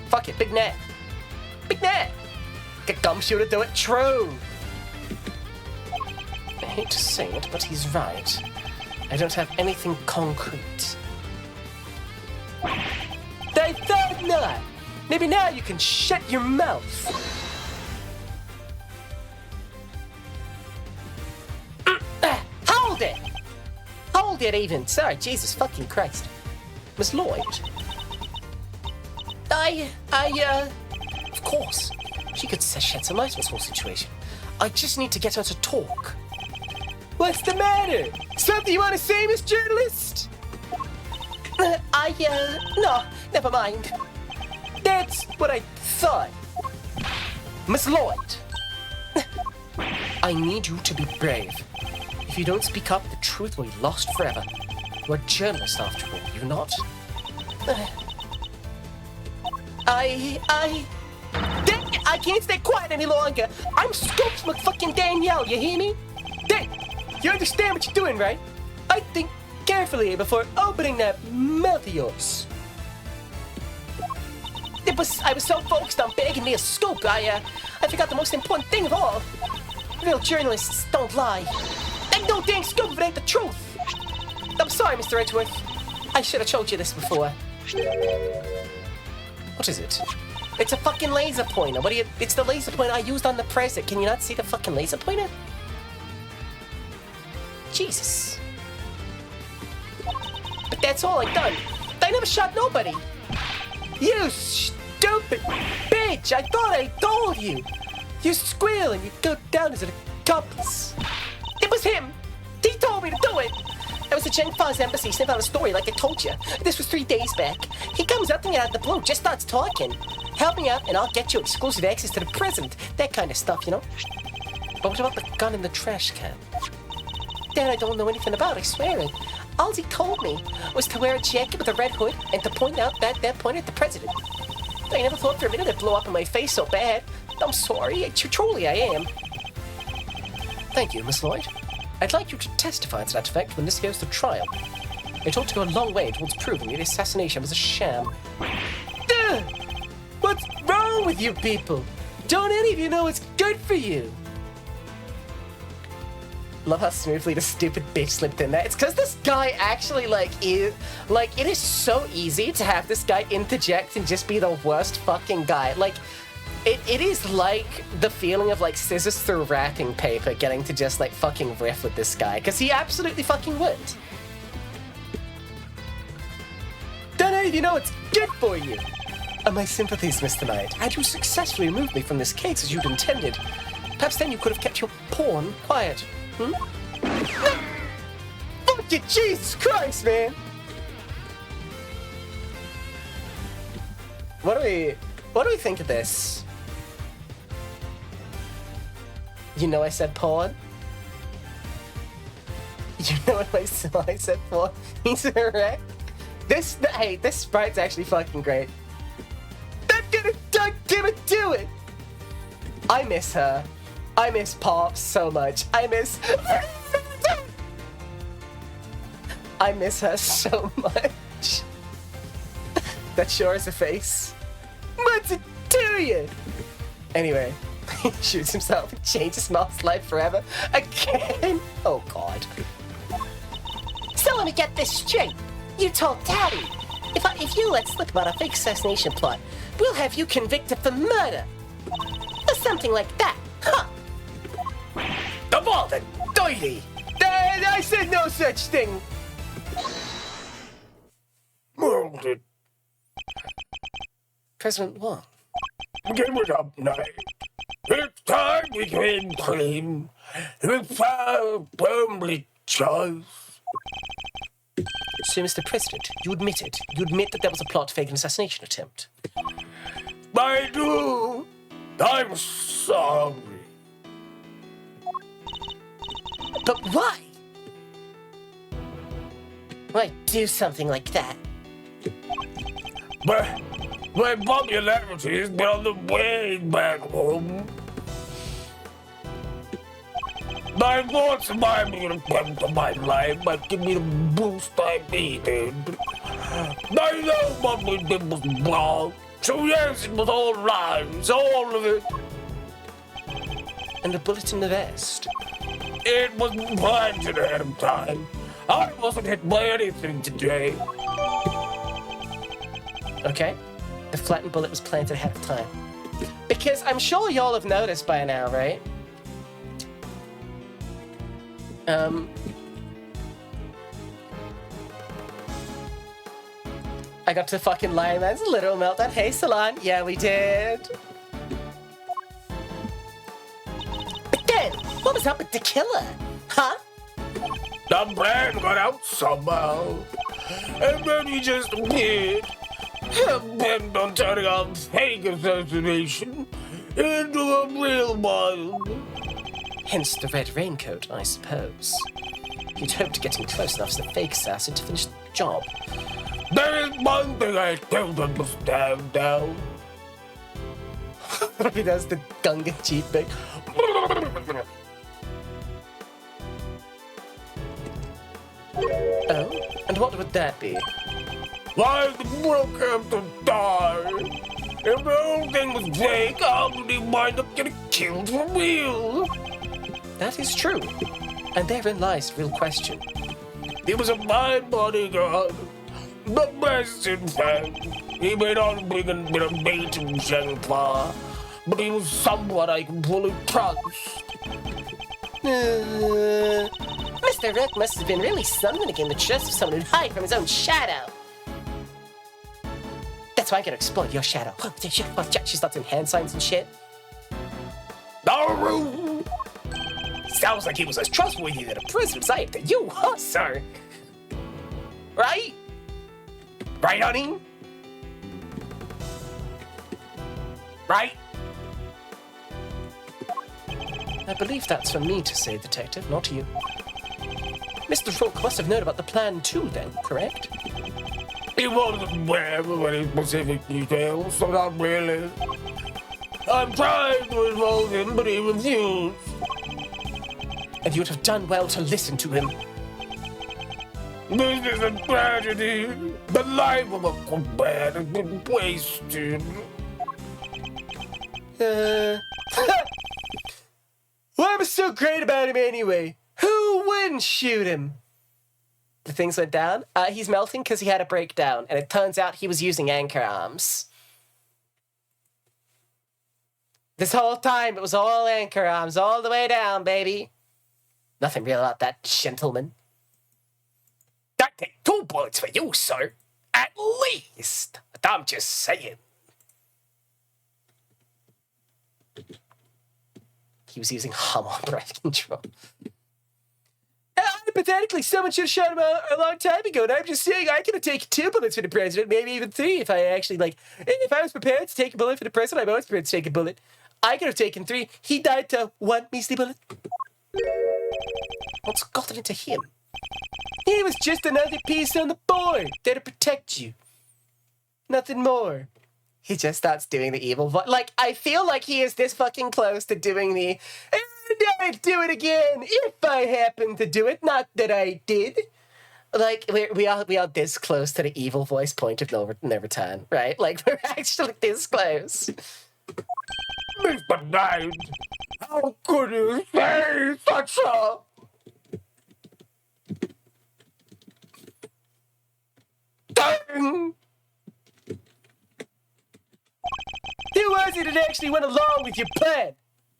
Fuck it, big net. Big net! Get gumshoe to do it, true! hate to say it, but he's right. I don't have anything concrete. I thought not! Maybe now you can shut your mouth. Hold it! Hold it even. Sorry, Jesus fucking Christ. Miss Lloyd. Of course. She could shed some light on this whole situation. I just need to get her to talk. What's the matter? Something you want to say, Miss Journalist? No, never mind. That's what I thought. Miss Lloyd. I need you to be brave. If you don't speak up, the truth will be lost forever. You're a journalist after all, you're not? Dang it, I can't stay quiet any longer. I'm Scopes McFucking Danielle, you hear me? Dang, you understand what you're doing, right? I think carefully before opening that mouth of yours. I was so focused on begging me a scoop, I forgot the most important thing of all. Real journalists don't lie. And no dang scoop if it ain't the truth. I'm sorry, Mr. Edgeworth. I should have told you this before. What is it? It's a fucking laser pointer. What do you... It's the laser pointer I used on the president. Can you not see the fucking laser pointer? Jesus. But that's all I done. I never shot nobody. You stupid bitch! I thought I told you. You squeal and you go down as an accomplice. It was him. He told me to do it. I was at Chengfa's embassy, sniffed out a story like I told you. This was 3 days back. He comes up to me out of the blue, just starts talking. Help me out and I'll get you exclusive access to the president. That kind of stuff, you know? But what about the gun in the trash can? That I don't know anything about, I swear it. All he told me was to wear a jacket with a red hood and to point out that pointed at the president. I never thought for a minute it'd blow up in my face so bad. I'm sorry, truly I am. Thank you, Miss Lloyd. I'd like you to testify to that effect when this goes to trial. It ought to go a long way towards proving the assassination was a sham. Duh! What's wrong with you people? Don't any of you know what's good for you? Love how smoothly the stupid bitch slipped in there. It's because this guy actually, it is so easy to have this guy interject and just be the worst fucking guy. It is like the feeling of, scissors through wrapping paper getting to just, fucking riff with this guy. Because he absolutely fucking would. Don't any of you know what's good for you? My sympathies, Mr. Knight. Had you successfully removed me from this case as you'd intended, perhaps then you could have kept your porn quiet. Hmm? Fuck you, Jesus Christ, man! What do we think of this? You know I said porn? You know what I said porn? He's a wreck. This sprite's actually fucking great. Don't give it to it! I miss her. I miss Pops so much. I miss her so much. That sure is a face. What's it to you? Anyway, he shoots himself and changes Mark's life forever. Again? Oh, God. So let me get this straight. You told Daddy, if you let slip about a fake assassination plot, we'll have you convicted for murder. Or something like that, huh? The Walden! Doily! I said no such thing! Walden! President Wong. Give it up, Knight. It's time we came clean. It's our family choice. So, Mr. President, you admit it. You admit that there was a plot to fake an assassination attempt. I do. I'm sorry. But why? Why do something like that? But my popularity has been on the way back home. My thoughts remind me of my life, but give me the boost I needed. I know what we did was wrong, so yes, it was all lies, all of it. And a bullet in the vest. It was planned ahead of time. I wasn't hit by anything today. Okay. The flattened bullet was planted ahead of time. Because I'm sure y'all have noticed by now, right? I got to fucking Lion Man's little meltdown. Hey, Salon. Yeah, we did. But then, what was up with the killer? Huh? The plan got out somehow. And then he just appeared. Bent on turning a fake assassination into a real one. Hence the red raincoat, I suppose. You'd hope to get him close enough as the fake assassin to finish the job. There is one thing I don't understand now. He does the Gunga cheat bit. Oh, and what would that be? Why did Rook have to die? If the whole thing was fake, how did he wind up getting killed for real? That is true. And therein lies the real question. He was a fine bodyguard. The best, in fact. He may not bring a bit of bait and Shangpa, but he was someone I can fully trust. Mr. Rook must have been really something to gain the trust of someone who'd hide from his own shadow. That's why I gotta exploit your shadow. She's not doing hand signs and shit. No! Sounds like he was as trustworthy than a prisoner as I am to you, huh, sir? Right? Right, honey? Right? I believe that's for me to say, Detective, not you. Mr. Rook must have known about the plan too, then, correct? He wasn't aware of any specific details, so not really. I'm trying to involve him, but he refused. And you would have done well to listen to him. This is a tragedy. The life of a combat has been wasted. What was so great about him anyway? Who wouldn't shoot him? The things went down. He's melting because he had a breakdown, and it turns out he was using anchor arms. This whole time, it was all anchor arms, all the way down, baby. Nothing real about that gentleman. I'd take 2 bullets for you, sir. At least. But I'm just saying. He was using hum on breath control. Hypothetically, someone should have shot him a long time ago, and I'm just saying I could have taken 2 bullets for the president, maybe even 3 if I actually, if I was prepared to take a bullet for the president, I'm always prepared to take a bullet. I could have taken 3. He died to 1 measly bullet. What's gotten into him? He was just another piece on the board there to protect you. Nothing more. He just starts doing the evil voice. I feel like he is this fucking close to doing the... And I'd do it again if I happen to do it. Not that I did. We are this close to the evil voice point of no return, right? We're actually this close. Mr. Knight, how could you say such a... thing? Who was it that actually went along with your plan?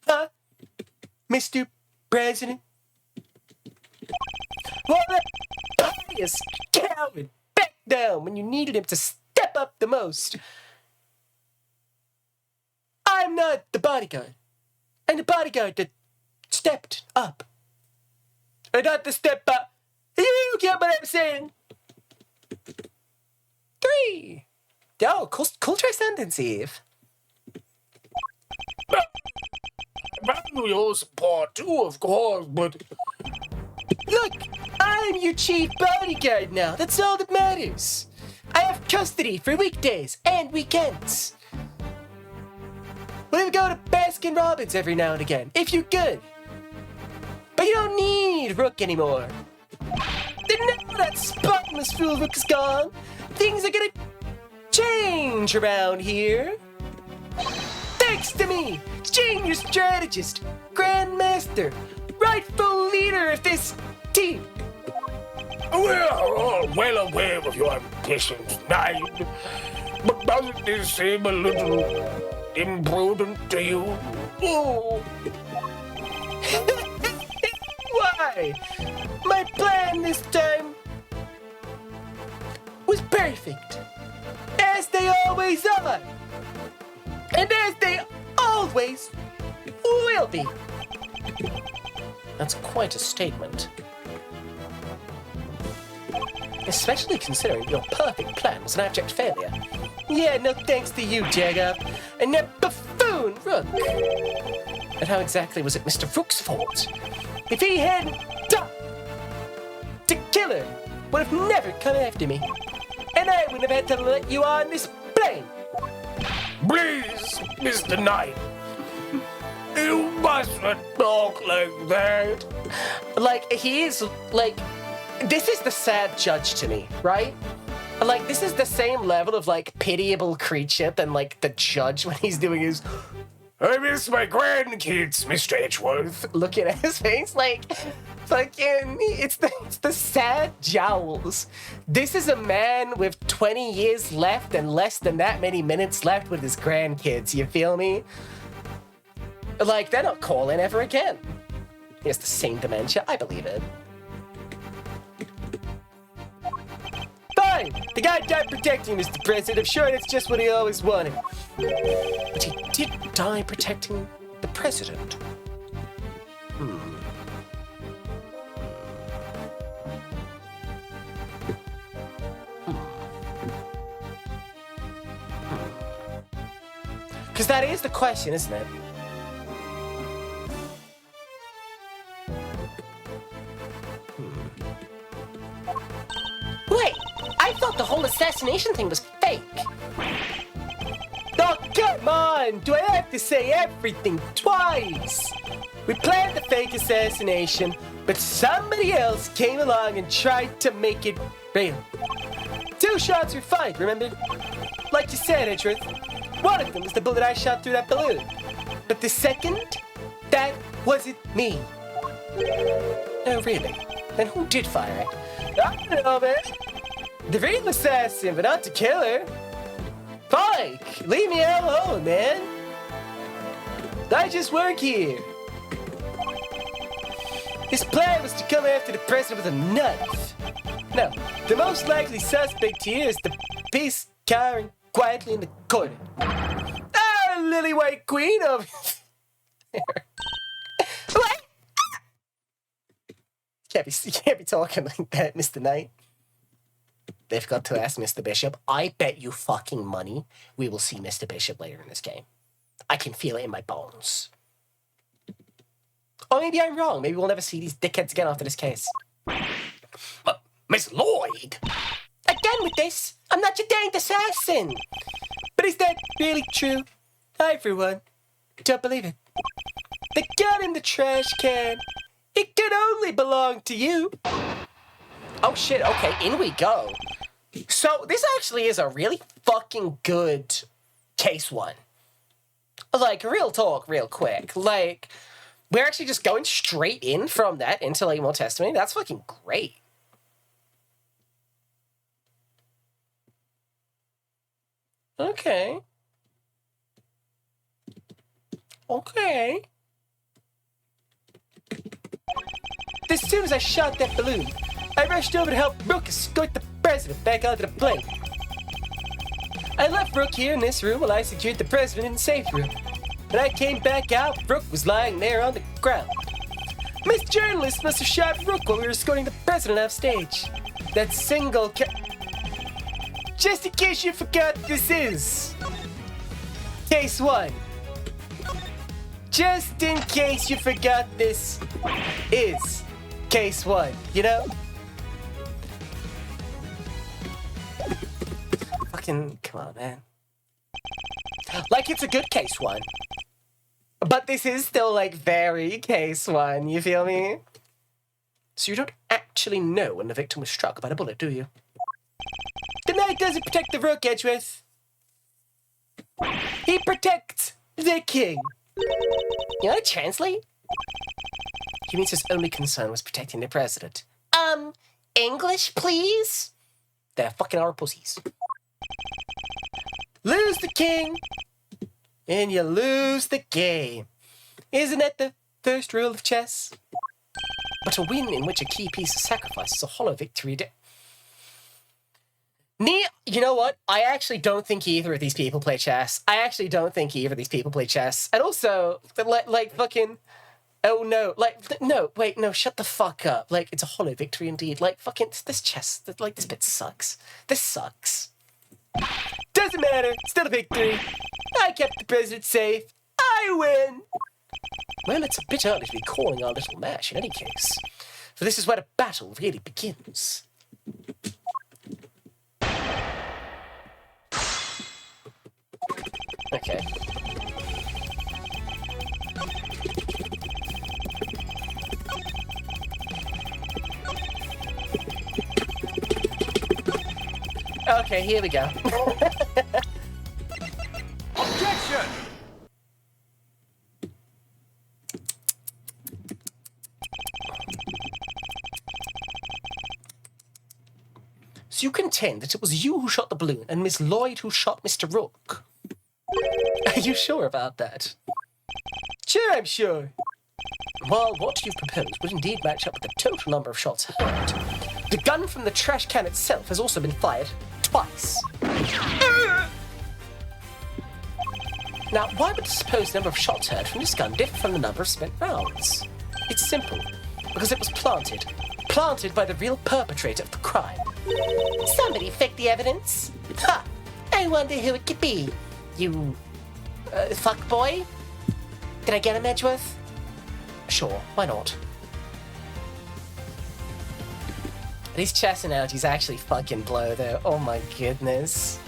Huh? Mr. President? Well, that biased coward back down when you needed him to step up the most. I'm not the bodyguard. I'm the bodyguard that stepped up. Or not the step up. You get what I'm saying? 3. Oh, cool sentence, Eve. Value your support too, of course, but... Look, I'm your chief bodyguard now. That's all that matters. I have custody for weekdays and weekends. We'll even go to Baskin Robbins every now and again, if you're good. But you don't need Rook anymore. Now that spotless fool Rook is gone, things are gonna change around here. Thanks to me, genius strategist, grandmaster, rightful leader of this team. We're all well aware of your ambitions, Knight. But doesn't this seem a little imprudent to you? Oh. Why? My plan this time was perfect. As they always are. And as they always will be. That's quite a statement. Especially considering your perfect plan was an abject failure. Yeah, no thanks to you, Jacob. And that buffoon, Rook. But how exactly was it Mr. Rook's fault? If he hadn't done to kill her, would have never come after me. And I wouldn't have had to let you on this plane. Please, Mr. Knight. You mustn't talk like that. Like, he is, like, this is the sad judge to me, right? Like, this is the same level of, like, pitiable creature than, like, the judge when he's doing his, I miss my grandkids, Mr. Edgeworth. looking at his face, like, fucking, it's the sad jowls. This is a man with 20 years left and less than that many minutes left with his grandkids, you feel me? Like, they're not calling ever again. He has the same dementia, I believe it. Fine! The guy died protecting Mr. President. I'm sure that's just what he always wanted. But he did die protecting the president. Because that is the question, isn't it? Wait, I thought the whole assassination thing was fake. Oh, come on! Do I have to say everything twice? We planned the fake assassination, but somebody else came along and tried to make it real. 2 shots were fired, remember? Like you said, Edgeworth, one of them was the bullet I shot through that balloon. But the second, that wasn't me. Oh, really? Then who did fire it? I don't know, man. The real assassin, but not the killer. Pike, leave me alone, man. I just work here. His plan was to come after the president with a knife. No, the most likely suspect here is the peace cowering quietly in the corner. Ah, Lily White Queen over there. What? You can't be talking like that, Mr. Knight. They've got to ask Mr. Bishop. I bet you fucking money we will see Mr. Bishop later in this game. I can feel it in my bones. Or maybe I'm wrong. Maybe we'll never see these dickheads again after this case. Miss Lloyd! Again with this? I'm not your danged assassin. But is that really true? I, for one, don't believe it. The gun in the trash can. It could only belong to you. Oh shit, okay, in we go. So this actually is a really fucking good case 1. Like, real talk, real quick. Like, we're actually just going straight in from that into, like, more testimony. That's fucking great. Okay. Okay. As soon as I shot that balloon, I rushed over to help Rook escort the president back onto the plane. I left Rook here in this room while I secured the president in the safe room. When I came back out, Rook was lying there on the ground. Miss Journalist must have shot Rook while we were escorting the president off stage. That single Just in case you forgot, this is case 1. Just in case you forgot, this is case 1, you know? Fucking, come on, man. Like, it's a good case 1. But this is still, like, very case 1, you feel me? So you don't actually know when the victim was struck by the bullet, do you? The knight doesn't protect the Rook, Edgeworth. He protects the king. You know how to translate? He means his only concern was protecting the president. English, please? They're fucking our pussies. Lose the king, and you lose the game. Isn't that the first rule of chess? But a win in which a key piece is sacrificed is a hollow victory. You know what? I actually don't think either of these people play chess. And also, like fucking... Oh no, no, wait, no, shut the fuck up. Like, it's a hollow victory indeed. Like, fucking, this chess, like, this bit sucks. This sucks. Doesn't matter, still a victory. I kept the president safe. I win. Well, it's a bit early to be calling our little match in any case. For this is where the battle really begins. Okay. Okay, here we go. Objection! So you contend that it was you who shot the balloon and Miss Lloyd who shot Mr. Rook? Are you sure about that? Sure, I'm sure. Well, what you've proposed would indeed match up with the total number of shots heard. The gun from the trash can itself has also been fired twice. Now, why would the supposed number of shots heard from this gun differ from the number of spent rounds? It's simple. Because it was planted. Planted by the real perpetrator of the crime. Somebody faked the evidence. Ha! I wonder who it could be. You... fuckboy? Did I get him, Edgeworth? Sure, why not? These chess analogies actually fucking blow, though. Oh my goodness.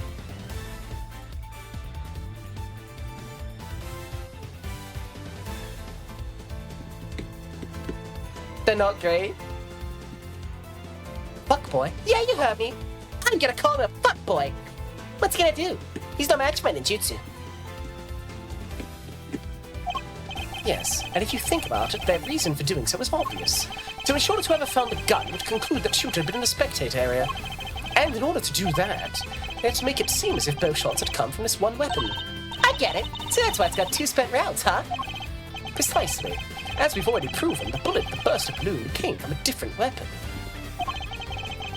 They're not great. Fuckboy? Yeah, you heard me. I'm gonna call him a fuckboy. What's he gonna do? He's no match for my ninjutsu. Yes, and if you think about it, their reason for doing so is obvious. To ensure that whoever found the gun would conclude that the shooter had been in the spectator area. And in order to do that, they had to make it seem as if both shots had come from this one weapon. I get it. So that's why it's got 2 spent rounds, huh? Precisely. As we've already proven, the bullet that burst a balloon came from a different weapon.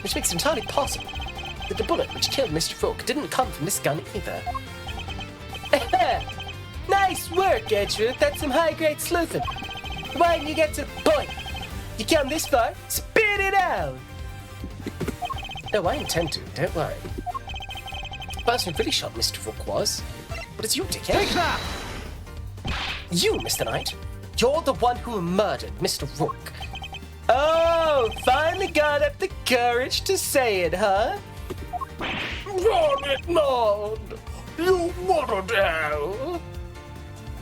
Which makes it entirely possible that the bullet which killed Mr. Rook didn't come from this gun either. Nice work, Edgeworth. That's some high-grade sleuthing. Why didn't you get to the point? You come this far, spit it out! No, I intend to, don't worry. The person who really shot Mr. Rook was... But it's you, dickhead. Take that! You, Mr. Knight. You're the one who murdered Mr. Rook. Oh, finally got up the courage to say it, huh? Run it, Nod! You wanna do?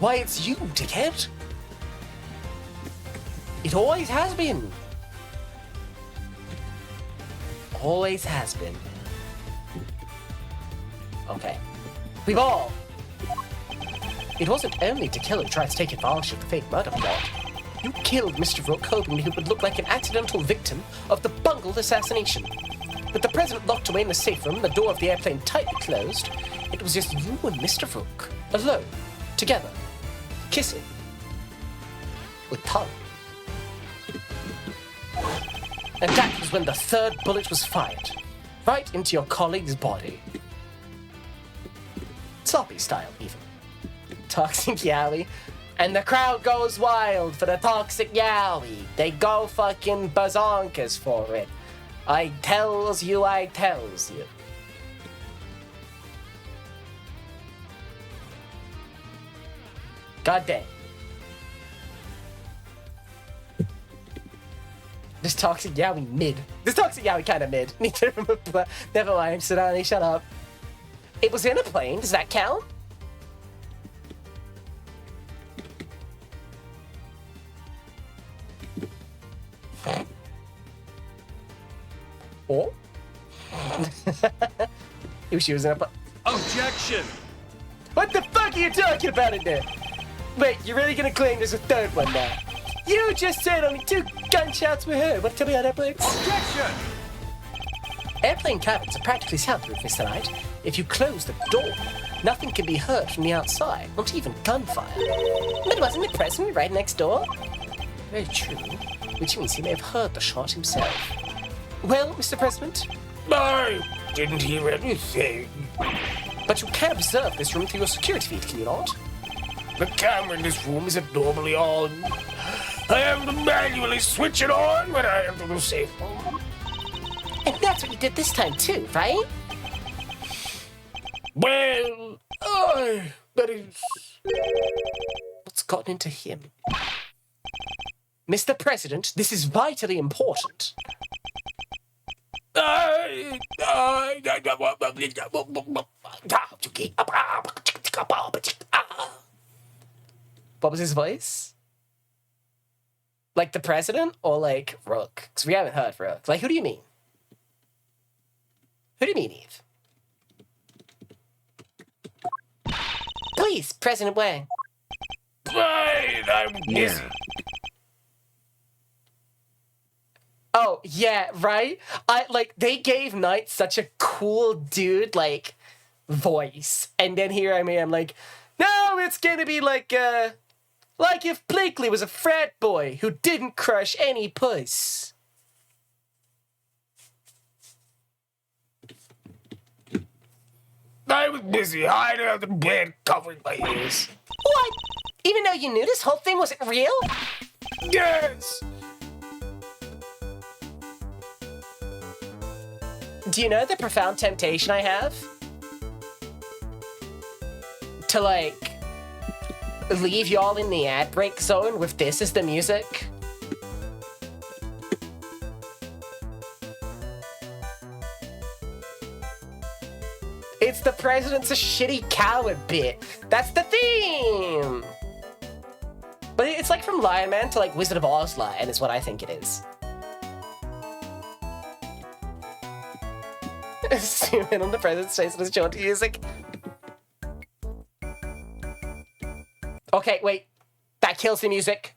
Why, it's you, dickhead. It always has been. Always has been. Okay. We've all. It wasn't only to kill and try to take advantage of the fake murder plot. You killed Mr. Rook hoping he would look like an accidental victim of the bungled assassination. With the president locked away in the safe room and the door of the airplane tightly closed, it was just you and Mr. Rook, alone, together, kissing, with tongue. And that was when the third bullet was fired, right into your colleague's body. Sloppy style, even. Toxic Yowie. And the crowd goes wild for the Toxic Yowie. They go fucking bazonkers for it. I tells you. God damn. This Toxic Yowie mid. This Toxic Yowie kind of mid. Never mind, Sedani, shut up. It was in a plane, does that count? Oh? She was in a plane. Objection! What the fuck are you talking about in there? Wait, you're really gonna claim there's a third one now? You just said only 2 gunshots were heard. Want to tell me how that works? Objection! Airplane cabins are practically soundproof, Mr. Knight. If you close the door, nothing can be heard from the outside, not even gunfire. But wasn't the president right next door? Very true, which means he may have heard the shot himself. Well, Mr. President? I didn't hear anything. But you can observe this room through your security feed, can you not? The camera in this room isn't normally on. I have to manually switch it on when I enter the safe room. And that's what you did this time too, right? Well, that is... What's gotten into him? Mr. President, this is vitally important. What was his voice? Like the president or like Rook? Because we haven't heard Rook. Like, who do you mean? Who do you mean, Eve? Please, President Wang. Fine, I'm busy. Yeah. Oh, yeah, right? They gave Knight such a cool dude, like, voice. And then here I'm like, no, it's gonna be like if Blakely was a frat boy who didn't crush any puss. I was busy hiding under the bed covering my ears. What? Even though you knew this whole thing wasn't real? Yes! Do you know the profound temptation I have? To, like, leave y'all in the ad break zone with this as the music? It's the president's a shitty coward bit. That's the theme! But it's like from Lion Man to like Wizard of Oz Lion is what I think it is. Zoom in on the president's face and his jaunty music. Okay, wait. That kills the music.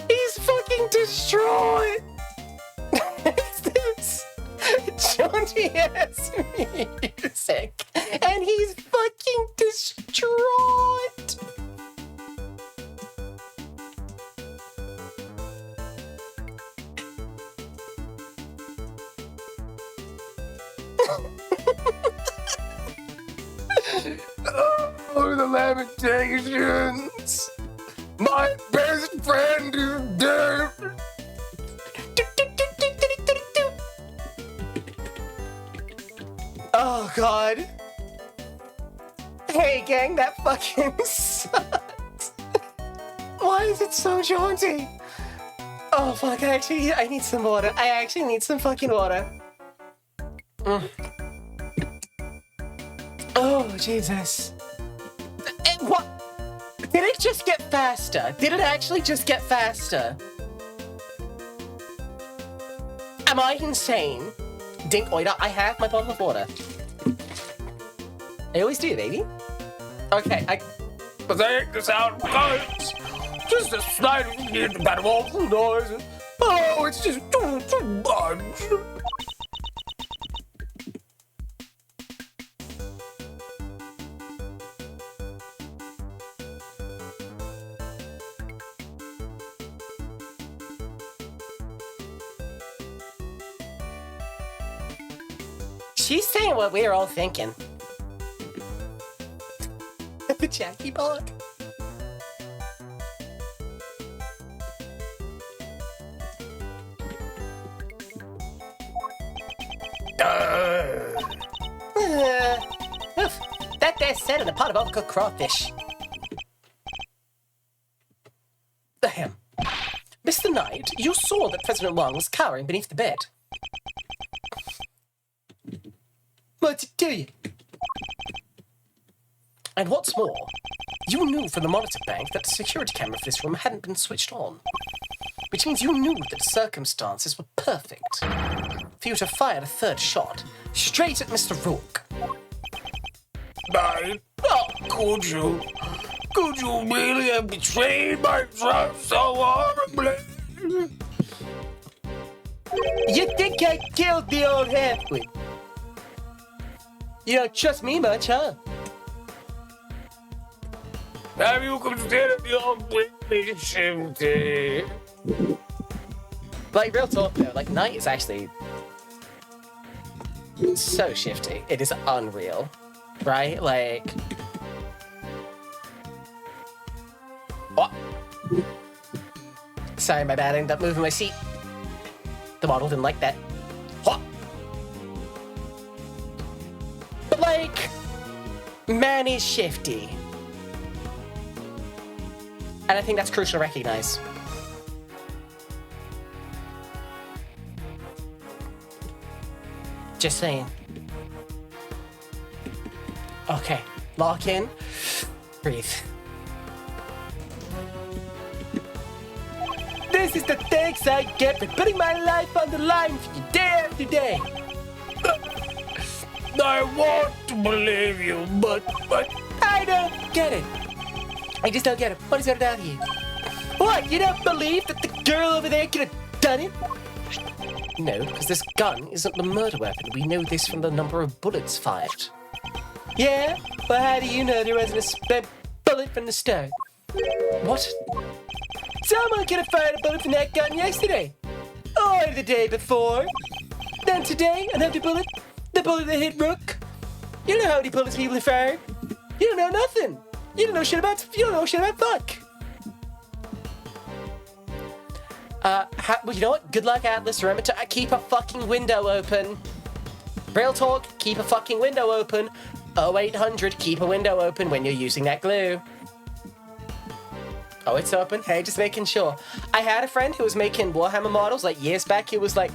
He's fucking destroyed! It's this jaunty ass music, and he's fucking distraught! Oh, the lamentations! My best friend is dead! Oh, God. Hey, gang, that fucking sucks. Why is it so jaunty? Oh, fuck, I need some water. I actually need some fucking water. Oh, Jesus. What? Did it just get faster? Did it actually just get faster? Am I insane? Dink oida, I have my bottle of water. I always do, baby. Okay, But take this out, guys! Just a slight hint about awful noise. Oh, it's just too much. She's saying what we're all thinking. The Jackie Bot. Oof. That there's set in a pot of overcooked crawfish. Ahem. Mr. Knight, you saw that President Wang was cowering beneath the bed. What'd it do you? And what's more, You knew from the monitor bank that the security camera for this room hadn't been switched on. Which means you knew that the circumstances were perfect for you to fire a third shot straight at Mr. Rook. Mate, could you really have betrayed my trust so horribly? You think I killed the old halfwit? You don't trust me much, huh? Have you considered your shifty? Like, real talk though, like, Knight is actually so shifty. It is unreal, right? Like... Oh. Sorry, my bad. I ended up moving my seat. The model didn't like that. Oh. But, like, man is shifty. And I think that's crucial to recognize. Just saying. Okay, lock in, breathe. This is the thanks I get for putting my life on the line for you day after day. I want to believe you, but I don't get it. I just don't get it. What is going on here? What, you don't believe that the girl over there could have done it? No, because this gun isn't the murder weapon. We know this from the number of bullets fired. Yeah? Well, how do you know there wasn't a spent bullet from the start? What? Someone could have fired a bullet from that gun yesterday. Or the day before. Then today, another bullet. The bullet that hit Rook. You know how many bullets people have fired. You don't know nothing. You don't know shit about fuck. Well, you know what? Good luck, Atlas. Remember to keep a fucking window open. Real talk, keep a fucking window open. 0800, keep a window open when you're using that glue. Oh, it's open? Hey, just making sure. I had a friend who was making Warhammer models, like, years back. He was like,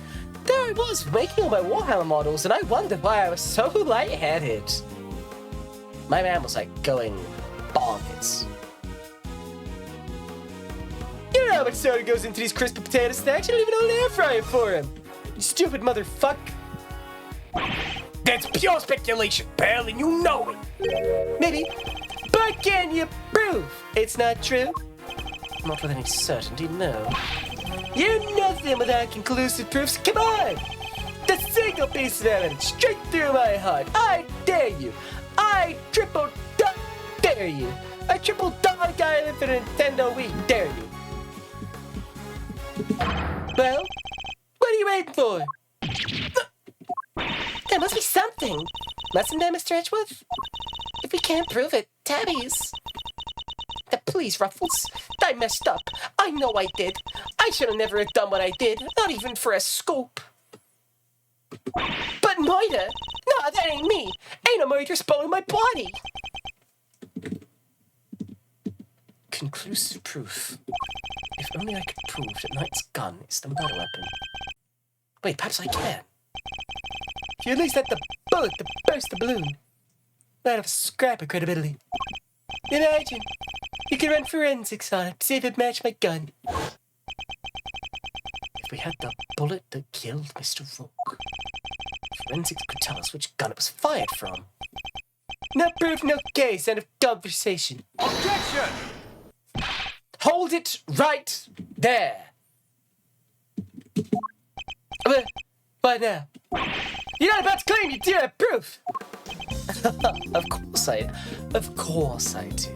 there I was, making all my Warhammer models, and I wondered why I was so lightheaded. My man was, like, going bonkers. You know how much soda goes into these crispy potato snacks? You don't even own an air fryer for them. You stupid motherfucker. that's pure speculation, pal, and you know it. Maybe. But can you prove it's not true? Not with any certainty, no. You're nothing without conclusive proofs. Come on! The single piece of evidence straight through my heart. I dare you. I triple dare you. I triple dog island for the Nintendo Wii. Dare you. Well, what are you waiting for? There must be something. Mustn't there, Mr. Edgeworth? If we can't prove it, Tabby's. Please, Ruffles. I messed up. I know I did. I should have never have done what I did. Not even for a scoop. But murder? No, that ain't me. Ain't a murder spoiling my body. Conclusive proof. If only I could prove that Knight's gun is the murder weapon. Wait, perhaps I can. You at least had the bullet to burst the balloon. Might have a scrap of credibility. Imagine, you could run forensics on it, see if it matched my gun. If we had the bullet that killed Mr. Rook, forensics could tell us which gun it was fired from. No proof, no case, end of conversation. Objection! Hold it right there. What now? You're not about to claim you do have proof. Of course I do.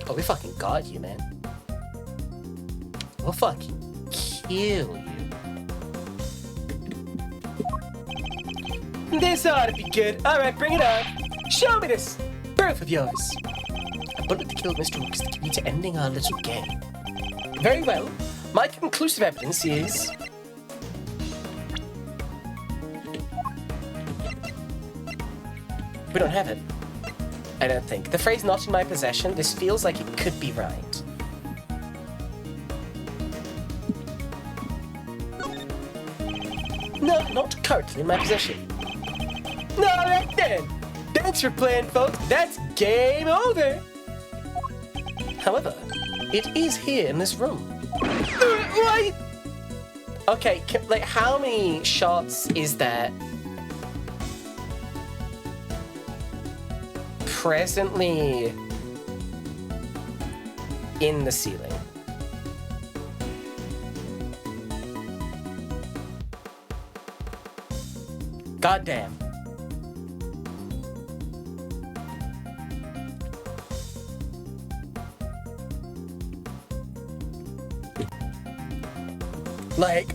Oh, we fucking got you, man. We'll fucking kill you. This ought to be good. All right, bring it on. Show me this proof of yours. A bullet that killed Mr. Rook is the key to ending our little game. Very well. My conclusive evidence is... we don't have it. I don't think. The phrase not in my possession, this feels like it could be right. No, not currently in my possession. No, right then. Thanks for playing, folks. That's game over. However, it is here in this room. What? Okay, like, how many shots is that presently in the ceiling? Goddamn. Like,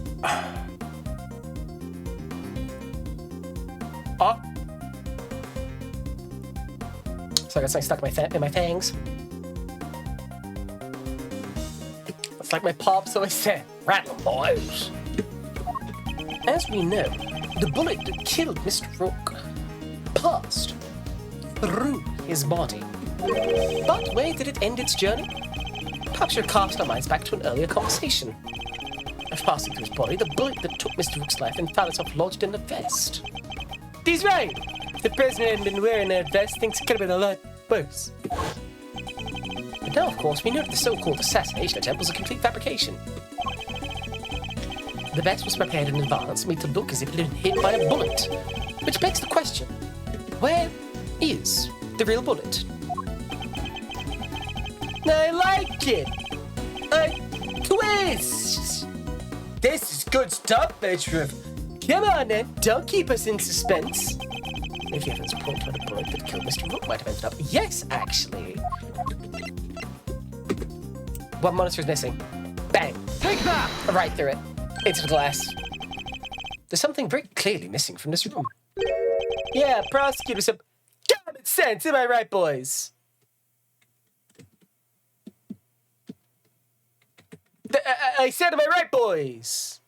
oh, so I got something stuck in my fangs. It's like my pops always said, rattle boys. As we know, the bullet that killed Mr. Rook passed through his body. But where did it end its journey? Perhaps you'll cast our minds back to an earlier conversation. After passing through his body, the bullet that took Mr. Rook's life and found itself lodged in the vest. He's right! If the president hadn't been wearing that vest, things could have been a lot worse. But now, of course, we know that the so-called assassination attempt was a complete fabrication. The vest was prepared in advance, made to look as if it had been hit by a bullet. Which begs the question, where is the real bullet? I like it! A twist! This is good stuff, Bedroom. Come on then, don't keep us in suspense. If the evidence point to the bullet that killed Mr. Rook might have ended up. Yes, actually. One monitor is missing. Bang! Take that! Right through it. Into the glass. There's something very clearly missing from this room. Yeah, prosecutor, some common sense, am I right, boys? I said, am I right, boys?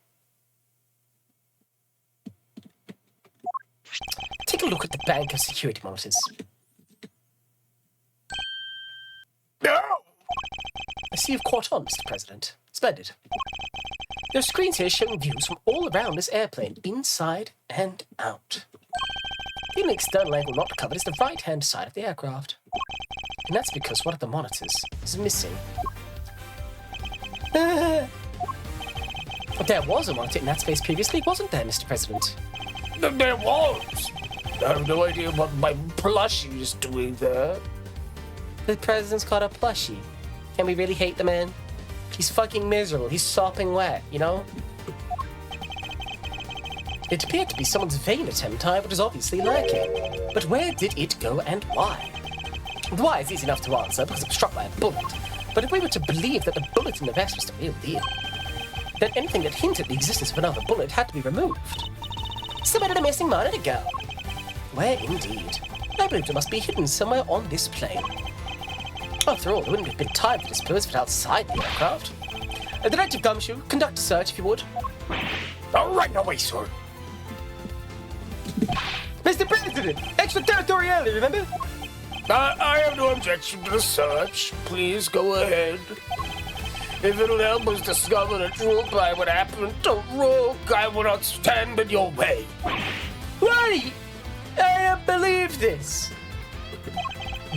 Take a look at the bank of security monitors. No! I see you've caught on, Mr. President. Splendid. There are screens here showing views from all around this airplane, inside and out. The only external angle not covered is the right-hand side of the aircraft. And that's because one of the monitors is missing. But there was a monitor in that space previously, wasn't there, Mr. President? There was. I have no idea what my plushie is doing there. The president's got a plushie. Can we really hate the man? He's fucking miserable. He's sopping wet, you know? It appeared to be someone's vain attempt to hide what is obviously lurking. But where did it go and why? The why is easy enough to answer because it was struck by a bullet. But if we were to believe that the bullet in the vest was the real deal, then anything that hinted at the existence of another bullet had to be removed. So where did a missing monitor go? Where indeed? I believe it must be hidden somewhere on this plane. After all, there wouldn't have been time to dispose of it outside the aircraft. Detective Gumshoe, conduct a search if you would. All right, away, sir. Mr. President! Extraterritoriality, remember? I have no objection to the search. Please go ahead. If it'll help us discover the truth by what happened to Rook, I will not stand in your way. Why? I don't believe this.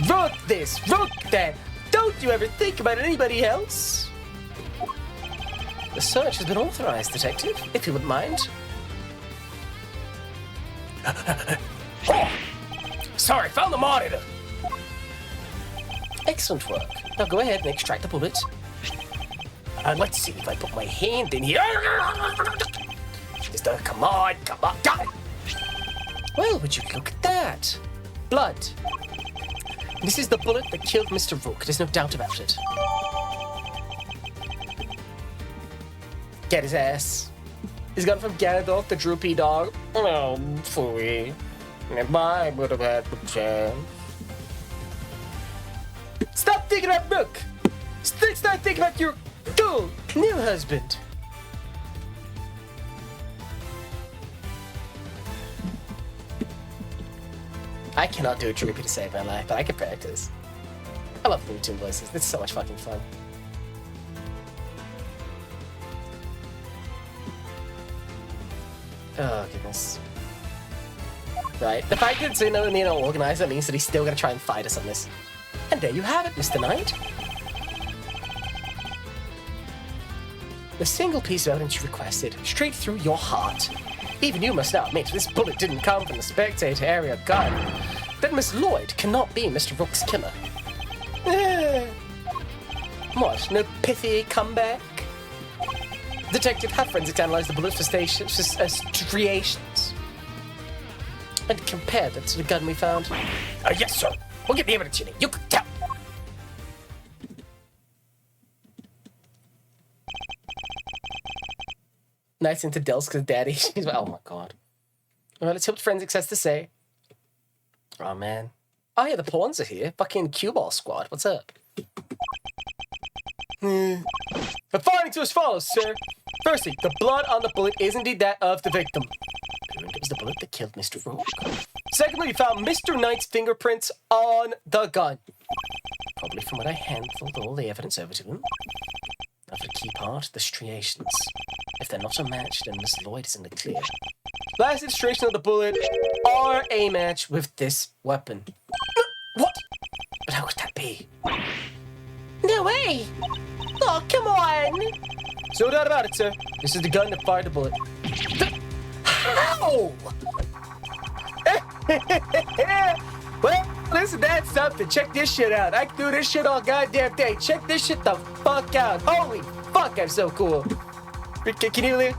Rook this, Rook that. Don't you ever think about anybody else? The search has been authorized, Detective, if you wouldn't mind. Oh, sorry, found the monitor. Excellent work. Now go ahead and extract the bullet. Let's see if I put my hand in here. Come on, got it. Well, would you look at that? Blood. This is the bullet that killed Mr. Rook. There's no doubt about it. Get his ass. He's gone from Ganondorf to droopy dog. Oh, phooey. If I would have had the chance. Stop thinking about Rook! Start thinking about your cool new husband. I cannot do a droopy to save my life, but I can practice. I love Looney Tunes voices. It's so much fucking fun. Oh, goodness. right? The fact that it's organized, that means that he's still gonna try and fight us on this. And there you have it, Mr. Knight. The single piece of evidence you requested, straight through your heart. Even you must now admit this bullet didn't come from the spectator area gun. That Miss Lloyd cannot be Mr. Rook's killer. What, no pithy comeback? Detective, have forensics analyze the bullet for striations. And compare that to the gun we found. Yes, sir. We'll get the evidence you need. You can tell. Nice into Delska's daddy. She's like, oh my god. Alright, let's see what forensics has to say. Oh man. Oh yeah, the pawns are here. Fucking cue ball squad. What's up? The findings are as follows, sir. Firstly, the blood on the bullet is indeed that of the victim. It was the bullet that killed Mr. Rook. Secondly, we found Mr. Knight's fingerprints on the gun. Probably from when I handled all the evidence over to him. Now for the key part, the striations. If they're not a match, then Miss Lloyd is in the clear. Last illustration of the bullet are a match with this weapon. What? But how could that be? No way! Oh, come on! No doubt about it, sir. This is the gun that fired the bullet. How? Well, listen, that's something. Check this shit out. I can do this shit all goddamn day. Check this shit the fuck out. Holy fuck, I'm so cool. Can you leave?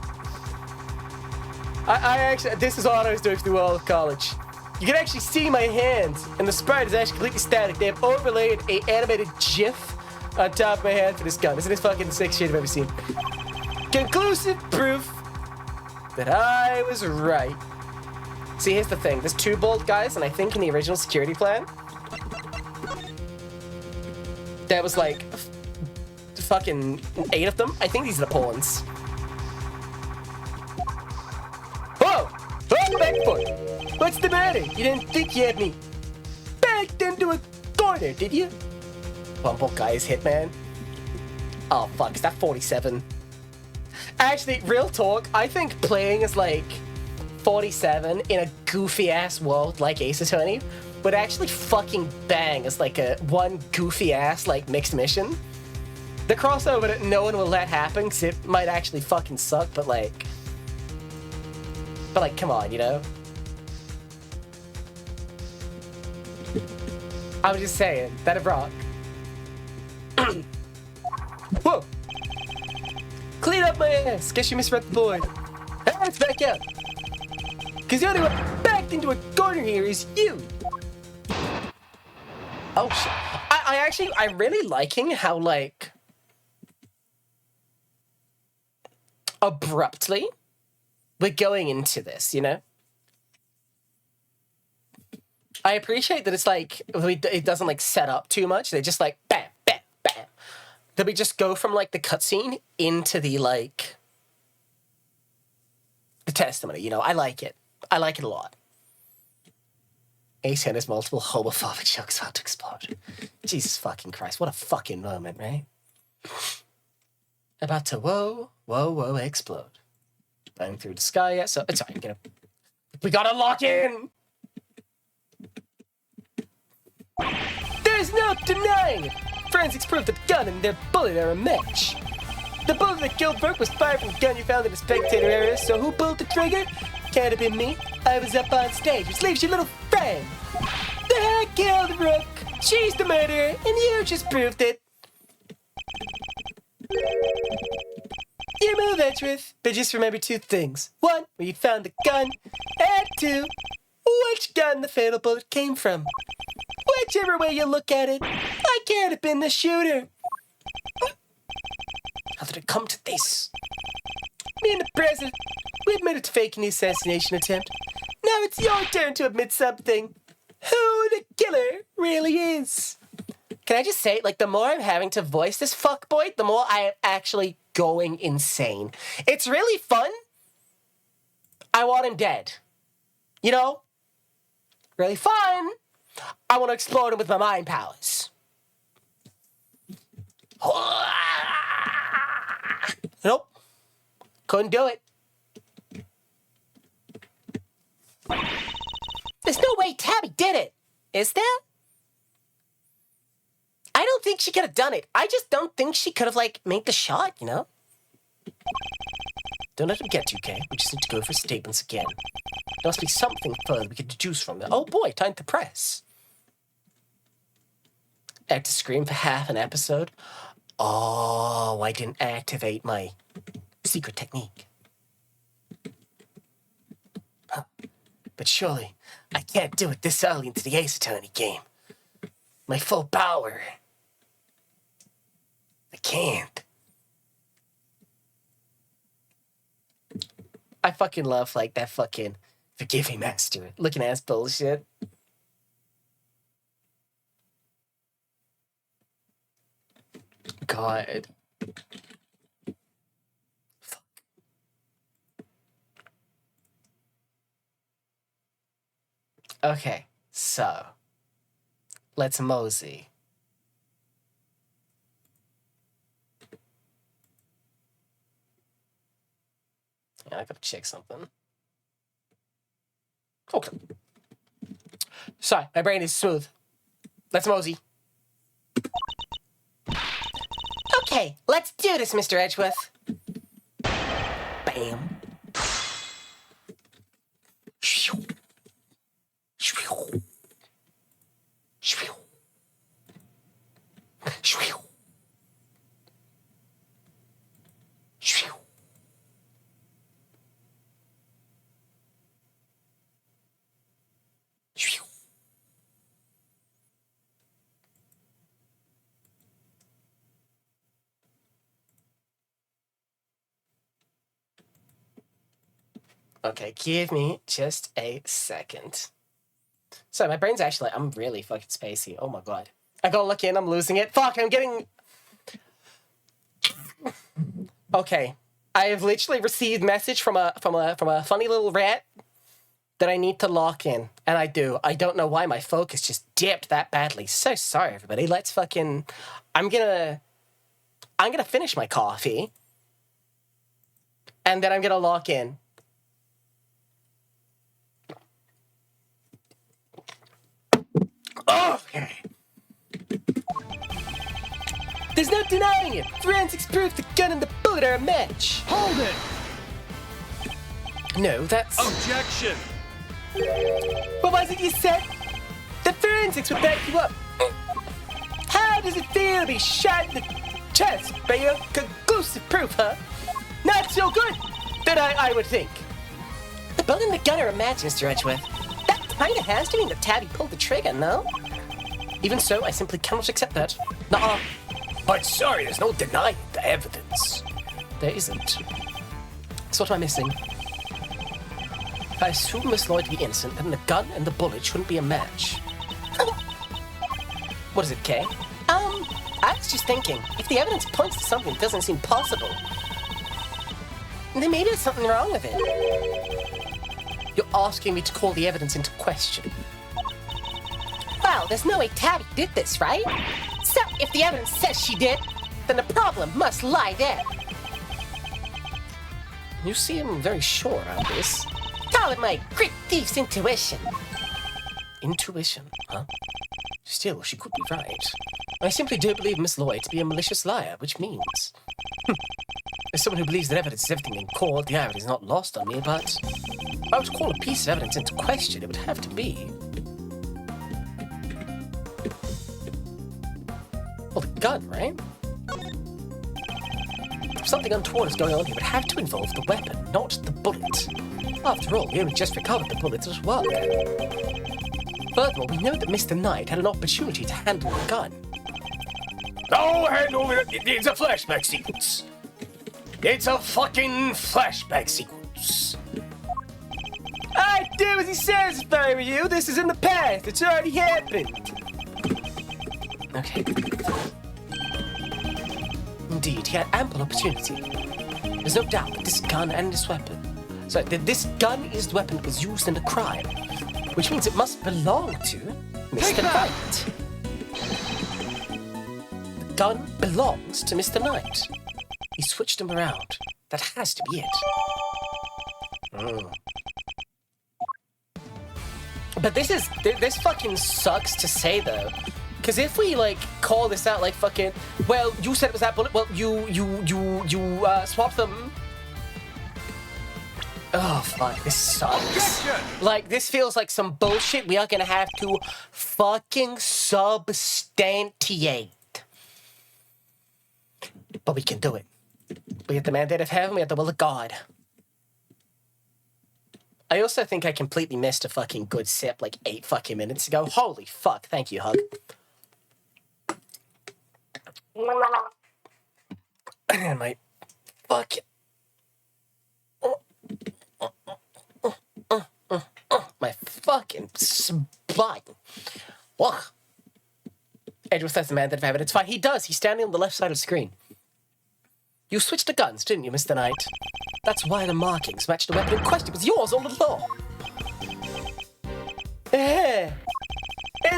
I actually, this is all I was doing through all of college. You can actually see my hands, and the sprite is actually completely static. They have overlaid a animated GIF on top of my hand for this gun. This is the fucking sick shit I've ever seen. Conclusive proof that I was right. See, here's the thing. There's 2 bolt guys, and I think in the original security plan, there was like fucking 8 of them. I think these are the pawns. Whoa! Whoa, back foot! What's the matter? You didn't think you had me backed into a corner, did you? One bolt guy is Hitman. Oh fuck, is that 47? Actually, real talk, I think playing as like 47 in a goofy ass world like Ace Attorney would actually fucking bang as like a one goofy ass like mixed mission. The crossover that no one will let happen because it might actually fucking suck, but like, come on, you know? I was just saying, that'd rock. Whoa! Clean up my ass! Guess you misread the board. Hey, let's back out. Cause the only one backed into a corner here is you! Oh shit. I'm really liking how, like, abruptly we're going into this, you know? I appreciate that it's like, it doesn't like set up too much. They just like, bam, bam, bam. Then we just go from like the cutscene into the like, the testimony, you know? I like it. I like it a lot. Ace has multiple homophobic jokes about to explode. Jesus fucking Christ, what a fucking moment, right? About to whoa, explode. Burning through the sky, yeah, so, sorry, we gotta lock in! There's no denying it! Forensics prove that the gun and their bullet are a match. The bullet that killed Rook was fired from the gun you found in the spectator area, so who pulled the trigger? Can't have been me. I was up on stage, which leaves your little friend. The heck killed Rook. She's the murderer, and you just proved it. You move, Edgeworth, but just remember 2 things. 1, where you found the gun, and 2, which gun the fatal bullet came from. Whichever way you look at it, I can't have been the shooter. How did it come to this? Me and the president, we admitted to faking the assassination attempt. Now it's your turn to admit something. Who the killer really is. Can I just say, like, the more I'm having to voice this fuckboy, the more I am actually going insane. It's really fun. I want him dead. You know? Really fun. I want to explode him with my mind powers. Nope. Couldn't do it. There's no way Tabby did it, is there? I don't think she could have done it. I just don't think she could have, like, made the shot, you know? Don't let him get you, Kay. We just need to go for statements again. There must be something further we could deduce from it. Oh boy, time to press. I have to scream for half an episode. Oh, I didn't activate my secret technique. Huh. But surely, I can't do it this early into the Ace Attorney game. My full power. I can't. I fucking love, like, that fucking forgive me, Master. Looking ass bullshit. God. Fuck. Okay, so. Let's mosey. Yeah, I gotta check something. Okay. Sorry, my brain is smooth. Let's mosey. Okay, let's do this, Mr. Edgeworth. Bam. Okay, give me just a second. So my brain's actually, I'm really fucking spacey. Oh my god. I go look in, I'm losing it. Fuck, I'm getting... Okay. I have literally received message from a funny little rat that I need to lock in. And I do. I don't know why my focus just dipped that badly. So sorry, everybody. Let's fucking... I'm gonna finish my coffee. And then I'm gonna lock in. Okay. There's no denying it. Forensics proof the gun and the bullet are a match. Hold it! No, that's... Objection! What was it you said? The forensics would back you up. How does it feel to be shot in the chest by your conclusive proof, huh? Not so good, that I would think. The bullet and the gun are a match, Mr. Edgeworth. That kinda has to mean that Tabby pulled the trigger, no? Even so, I simply cannot accept that. Nuh-uh. But sorry, there's no denying the evidence. There isn't. So what am I missing? If I assume Miss Lloyd to be innocent, then the gun and the bullet shouldn't be a match. What is it, Kay? I was just thinking, if the evidence points to something that doesn't seem possible, then maybe there's something wrong with it. You're asking me to call the evidence into question. Well, there's no way Tabby did this, right? So, if the evidence says she did, then the problem must lie there. You seem very sure about this. Call it my great thief's intuition. Intuition, huh? Still, she could be right. I simply don't believe Miss Lloyd to be a malicious liar, which means... As someone who believes that evidence is everything in court, the irony is not lost on me, but... If I were to call a piece of evidence into question, it would have to be... Well, the gun, right? If something untoward is going on here, it would have to involve the weapon, not the bullet. After all, we only just recovered the bullets at work. Furthermore, we know that Mr. Knight had an opportunity to handle the gun. No, handle it. It's a flashback sequence. It's a fucking flashback sequence. I'd do as he says if I were you. This is in the past. It's already happened. Okay. Indeed, he had ample opportunity. There's no doubt that this gun and this weapon... So, that this gun is the weapon that was used in the crime. Which means it must belong to Mr. Knight. The gun belongs to Mr. Knight. He switched him around. That has to be it. But this fucking sucks to say though. Because if we, like, call this out like fucking, well, you said it was that bullet, well, you swapped them. Oh, fuck, this sucks. Like, this feels like some bullshit we are gonna have to fucking substantiate. But we can do it. We have the mandate of heaven, we have the will of God. I also think I completely missed a fucking good sip like 8 fucking minutes ago. Holy fuck, thank you, Hug. And my fucking... my fucking spine. Ugh. Edgeworth has the mandate of heaven. It's fine. He does. He's standing on the left side of the screen. You switched the guns, didn't you, Mr. Knight? That's why the markings matched the weapon in question. It was yours all along. An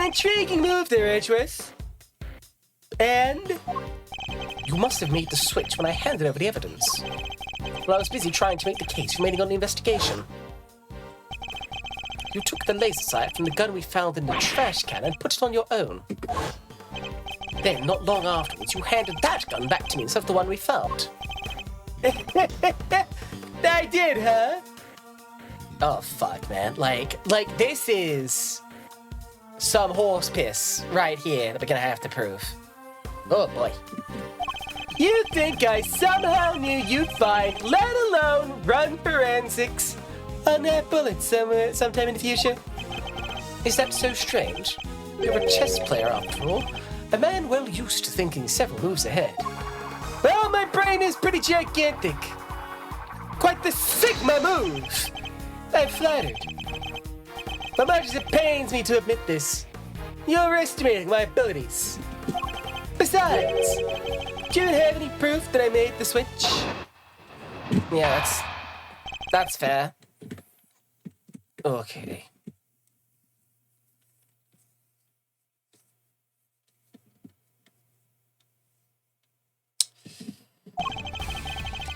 intriguing move there, Edgeworth. And you must have made the switch when I handed over the evidence. Well, I was busy trying to make the case remaining on the investigation. You took the laser sight from the gun we found in the trash can and put it on your own. Then, not long afterwards, you handed that gun back to me instead of the one we found. I did, huh? Oh, fuck, man. Like, this is some horse piss right here that we're gonna have to prove. Oh, boy. You think I somehow knew you'd find, let alone run forensics, on that bullet sometime in the future? Is that so strange? You're a chess player, after all. A man well used to thinking several moves ahead. Well, my brain is pretty gigantic. Quite the Sigma move. I'm flattered. But much as it pains me to admit this, you're overestimating my abilities. Besides, do you have any proof that I made the switch? Yeah, that's fair. Okay.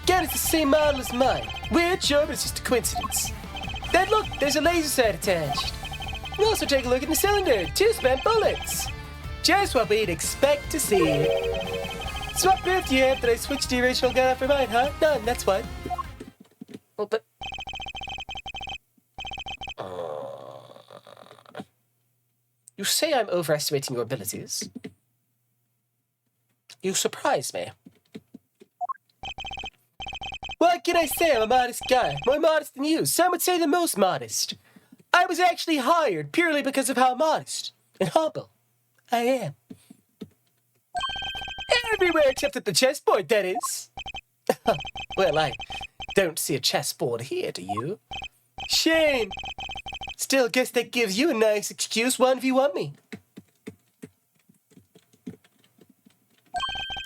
Gun is the same model as mine. Weird, sure, but it's just a coincidence. Then look, there's a laser sight attached. And also take a look at the cylinder. 2 spent bullets. Just what we'd expect to see. So what proof do you have that I switched the original gun after mine, huh? None, that's what. Well, but... You say I'm overestimating your abilities. You surprise me. What can I say? I'm a modest guy. More modest than you. Some would say the most modest. I was actually hired purely because of how modest and humble I am. Everywhere except at the chessboard, that is. Well, I don't see a chessboard here, do you? Shame. Still, guess that gives you a nice excuse 1v1 me.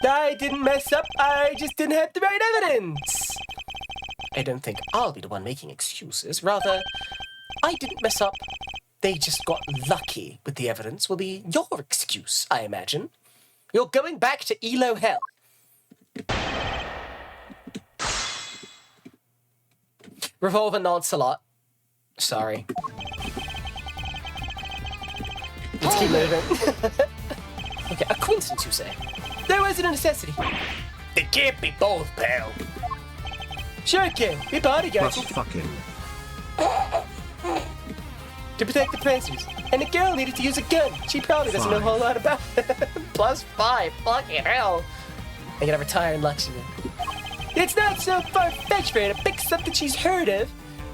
I didn't mess up, I just didn't have the right evidence. I don't think I'll be the one making excuses. Rather, I didn't mess up. They just got lucky with the evidence will be your excuse, I imagine. You're going back to Elo Hell. Revolver Noncelot. Sorry. Let's keep moving. Okay, a coincidence, you say? There wasn't a necessity. It can't be both, pal. Sure it can. Be bodyguards. Must fucking. To protect the prancers. And the girl needed to use a gun. She probably doesn't know a whole lot about it. +5. Fucking hell. I gotta retire in luxury. It's not so far-fetched for her to pick something she's heard of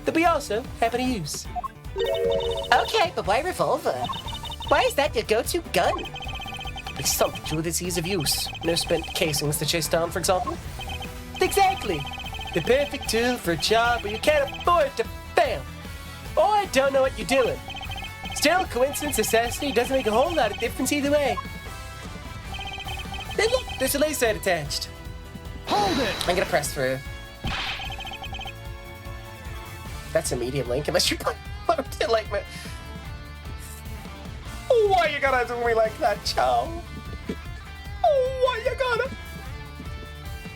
that we also happen to use. Okay, but why revolver? Why is that your go-to gun? It's something to do with its ease of use. No spent casings to chase down, for example. Exactly. The perfect tool for a job where you can't afford to fail. Or I don't know what you're doing. Still, coincidence, necessity doesn't make a whole lot of difference either way. Then look, there's a laser sight attached. Hold it! I'm gonna press through. That's a medium link, unless you put it like me. Why you gotta do me like that, Chow? Why you gotta?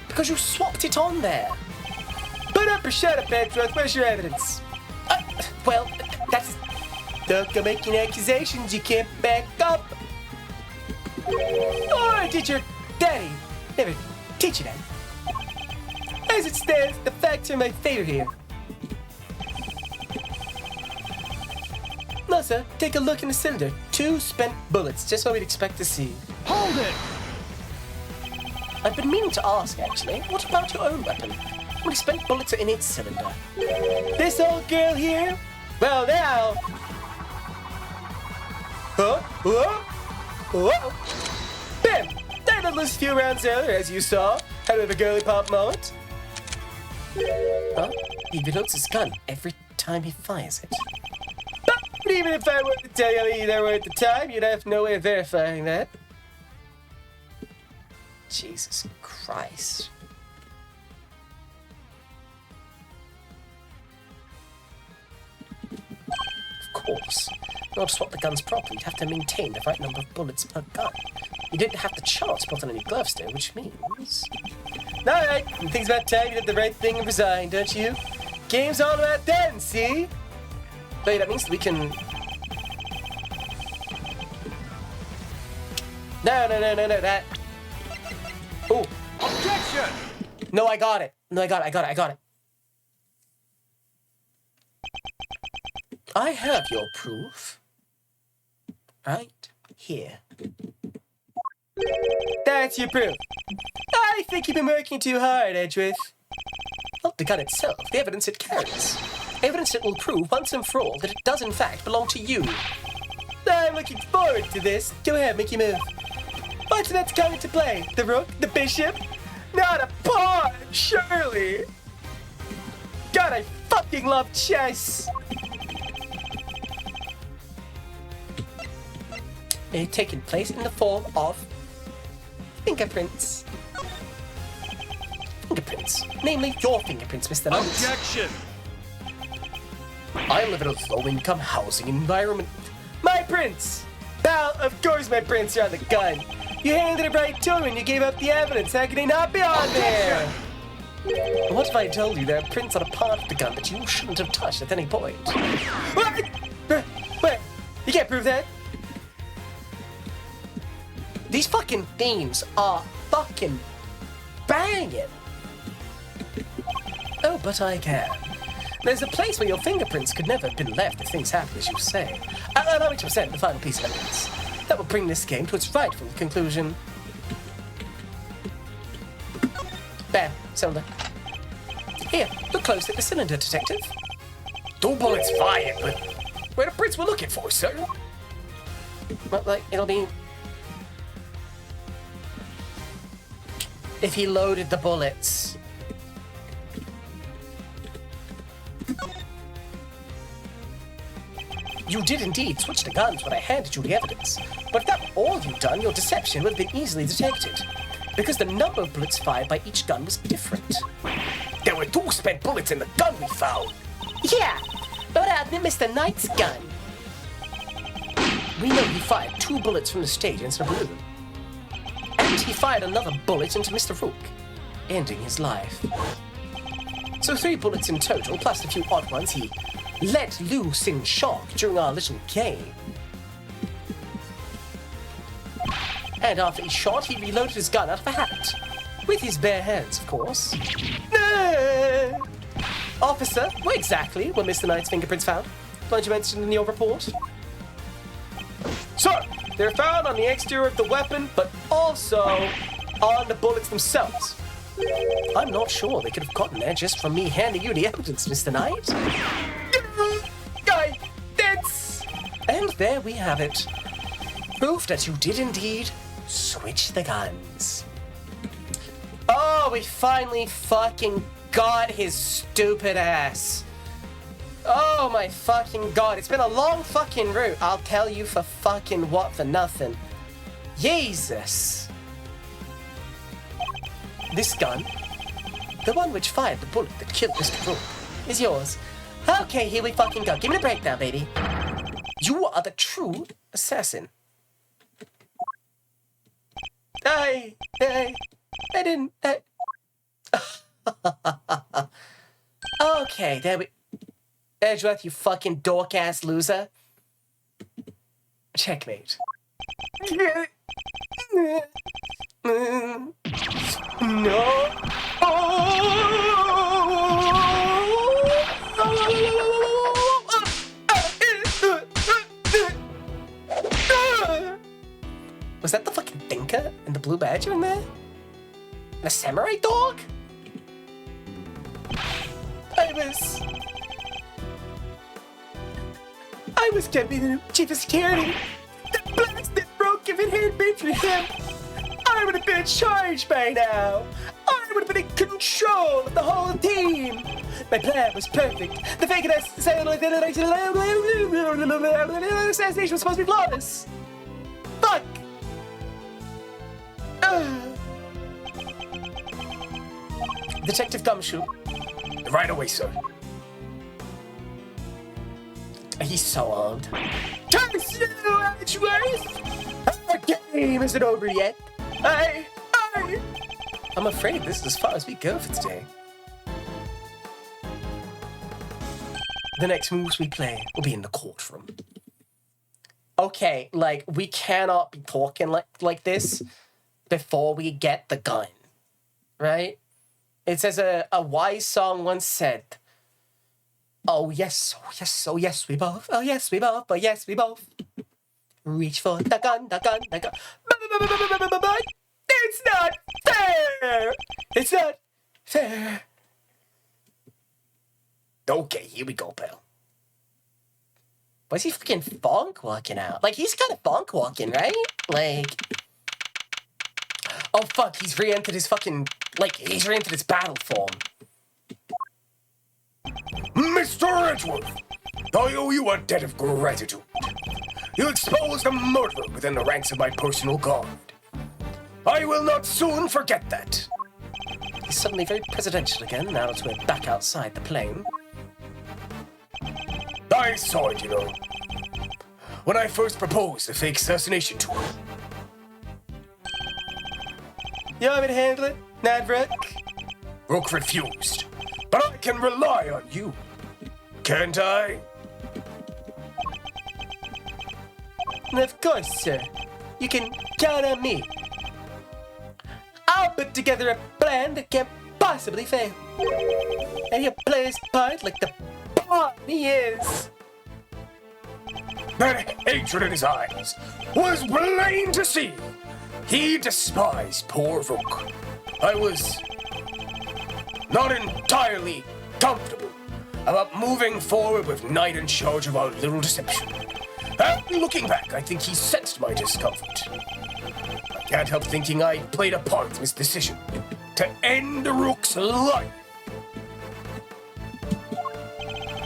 Because you swapped it on there. Put up or shut up, Edgeworth. Where's your evidence? Well, Don't go making accusations you can't back up. Or did your daddy never teach you that? As it stands, the facts are in my favor here. No, sir. Take a look in the cylinder. 2 spent bullets, just what we'd expect to see. Hold it! I've been meaning to ask, actually. What about your own weapon? How many spent bullets are in its cylinder? This old girl here? Well, now... Whoa! Bam! Died a loose few rounds earlier, as you saw. Had a bit of a girly pop moment. Huh? He reloads his gun every time he fires it. But even if I were to tell you how many there were at the time, you'd have no way of verifying that. Jesus Christ. Of course. In order to swap the guns properly, you'd have to maintain the right number of bullets per gun. You didn't have the chance to put on any gloves there, which means... Alright, things about time you did the right thing and resigned, don't you? Game's all about then, see? Wait, that means we can... No, that... Oh. Objection! No, I got it. I got it. I have your proof. Right here. That's your proof. I think you've been working too hard, Edgeworth. Not the gun itself, the evidence it carries. Evidence that will prove once and for all that it does in fact belong to you. I'm looking forward to this. Go ahead, make your move. What's next come into play? The rook? The bishop? Not a pawn, surely! God, I fucking love chess! It's taking place in the form of fingerprints. Fingerprints. Namely, your fingerprints, Mr. Knight. Objection! I live in a low-income housing environment. My prints! Pal, of course my prints are on the gun. You handed it right to me and you gave up the evidence. How can they not be on there? What if I told you there are prints on a part of the gun that you shouldn't have touched at any point? What? Wait, you can't prove that. These fucking themes are fucking banging. Oh, but I can. There's a place where your fingerprints could never have been left if things happen as you say. Allow me to present the final piece of evidence. That will bring this game to its rightful conclusion. Bam, cylinder. Here, look close at the cylinder, detective. 2 bullets fired, but where the prints we're looking for, sir? Well, like, it'll be... If he loaded the bullets. You did indeed switch the guns when I handed you the evidence. But if that were all you'd done, your deception would have been easily detected. Because the number of bullets fired by each gun was different. There were 2 spent bullets in the gun we found. Yeah, but Mr. Knight's gun. We know he fired 2 bullets from the stage into the balloon. And he fired another bullet into Mr. Rook, ending his life. So 3 bullets in total, plus the few odd ones he let loose in shock during our little game. And after each shot, he reloaded his gun out of a hat. With his bare hands, of course. Officer, where exactly were Mr. Knight's fingerprints found? Weren't you mentioned in your report? Sir, they're found on the exterior of the weapon, but also on the bullets themselves. I'm not sure they could have gotten there just from me handing you the evidence, Mr. Knight. And there we have it. Proof that you did indeed switch the guns. Oh, we finally fucking got his stupid ass. Oh my fucking god, it's been a long fucking route. I'll tell you for fucking what for nothing. Jesus. This gun, the one which fired the bullet that killed Mr. Rook, is yours. Okay, here we fucking go. Give me a break now, baby. You are the true assassin. I didn't. Okay, there we. Edgeworth, you fucking dork ass loser. Checkmate. No. Was that the fucking Dinka and the blue badger in there? And a samurai dog? I was Deputy Chief of Security. The blasted Rook, if it hadn't been for him, I would have been in charge by now. I would have been in control of the whole team. My plan was perfect. The fake assassination was supposed to be flawless. Fuck. Detective Gumshoe. Right away, sir. He's so armed. Curse you, Edgeworth! Our game isn't over yet. I'm afraid this is as far as we go for today. The next moves we play will be in the courtroom. Okay, like, we cannot be talking like this before we get the gun, right? It says a wise song once said, oh yes, oh yes, oh yes, we both, oh yes, we both, oh yes, we both. Reach for the gun, the gun, the gun. But it's not fair! It's not fair. Okay, here we go, pal. Was he fucking bonk walking out? Like, he's kind of bonk walking, right? Like, oh fuck, he's re-entered his fucking, like, he's re-entered his battle form. Mr. Edgeworth, I owe you a debt of gratitude. You exposed a murderer within the ranks of my personal guard. I will not soon forget that. He's suddenly very presidential again, now that we're back outside the plane. I saw it, you know, when I first proposed the fake assassination to her. You want me to handle it, Rook? Rook refused, but I can rely on you, can't I? Of course, sir. You can count on me. I'll put together a plan that can't possibly fail. And he'll play his part like the pawn he is. That hatred in his eyes was plain to see. He despised poor Rook. I was not entirely comfortable about moving forward with Knight in charge of our little deception. And looking back, I think he sensed my discomfort. I can't help thinking I played a part in his decision to end Rook's life.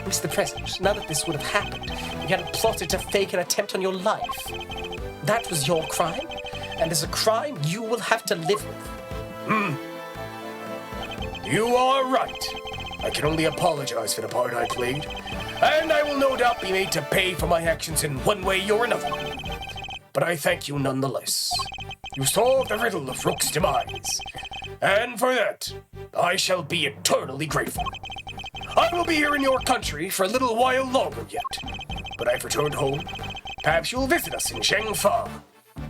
Mr. President, now that this would have happened, you had plotted to fake an attempt on your life. That was your crime, and as a crime, you will have to live with. You are right. I can only apologize for the part I played, and I will no doubt be made to pay for my actions in one way or another. But I thank you nonetheless. You solved the riddle of Rook's demise, and for that, I shall be eternally grateful. I will be here in your country for a little while longer yet, but I've returned home. Perhaps you'll visit us in Shangfa.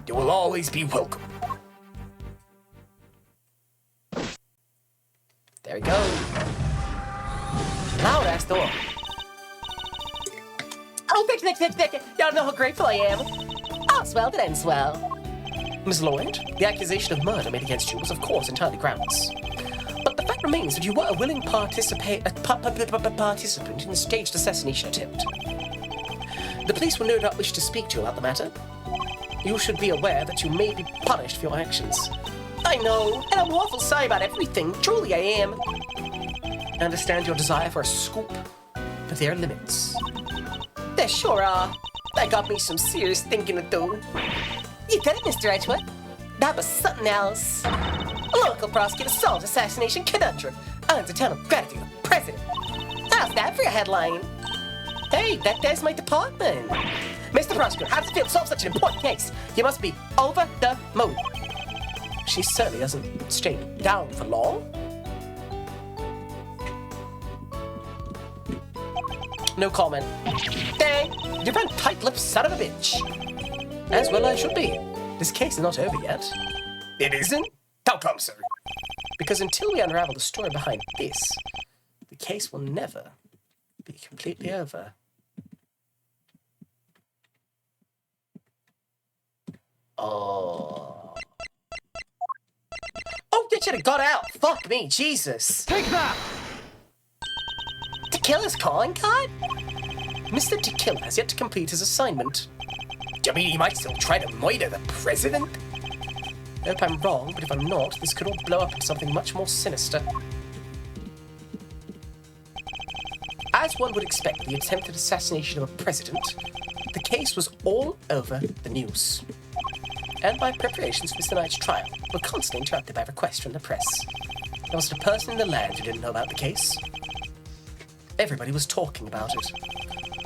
You will always be welcome. There we go. Loud ass door. Oh, thank you. Y'all know how grateful I am. All's well that ends well. Miss Lloyd, the accusation of murder made against you was of course entirely groundless. But the fact remains that you were a willing participant in the staged assassination attempt. The police will no doubt wish to speak to you about the matter. You should be aware that you may be punished for your actions. I know, and I'm awful sorry about everything. Truly I am. I understand your desire for a scoop, but there are limits. There sure are. That got me some serious thinking to do. You got it, Mr. Edgeworth. That was something else. A local prosecutor solved assassination conundrum. Earns a ton of gratitude to the president. How's that for a headline? Hey, there's my department. Mr. Prosecutor, how does it feel to solve such an important case? You must be over the moon. She certainly doesn't stay down for long. No comment. Dang, you're a tight-lipped son of a bitch. As well I should be. This case is not over yet. It isn't? How come, sir? Because until we unravel the story behind this, the case will never be completely over. Oh. Oh, they should have got out. Fuck me, Jesus. Take that! Tequila's calling card? Mr. Tequila has yet to complete his assignment. Do you mean he might still try to murder the president? I hope I'm wrong, but if I'm not, this could all blow up into something much more sinister. As one would expect the attempted assassination of a president, the case was all over the news. And my preparations for tonight's trial were constantly interrupted by requests from the press. There wasn't a person in the land who didn't know about the case. Everybody was talking about it.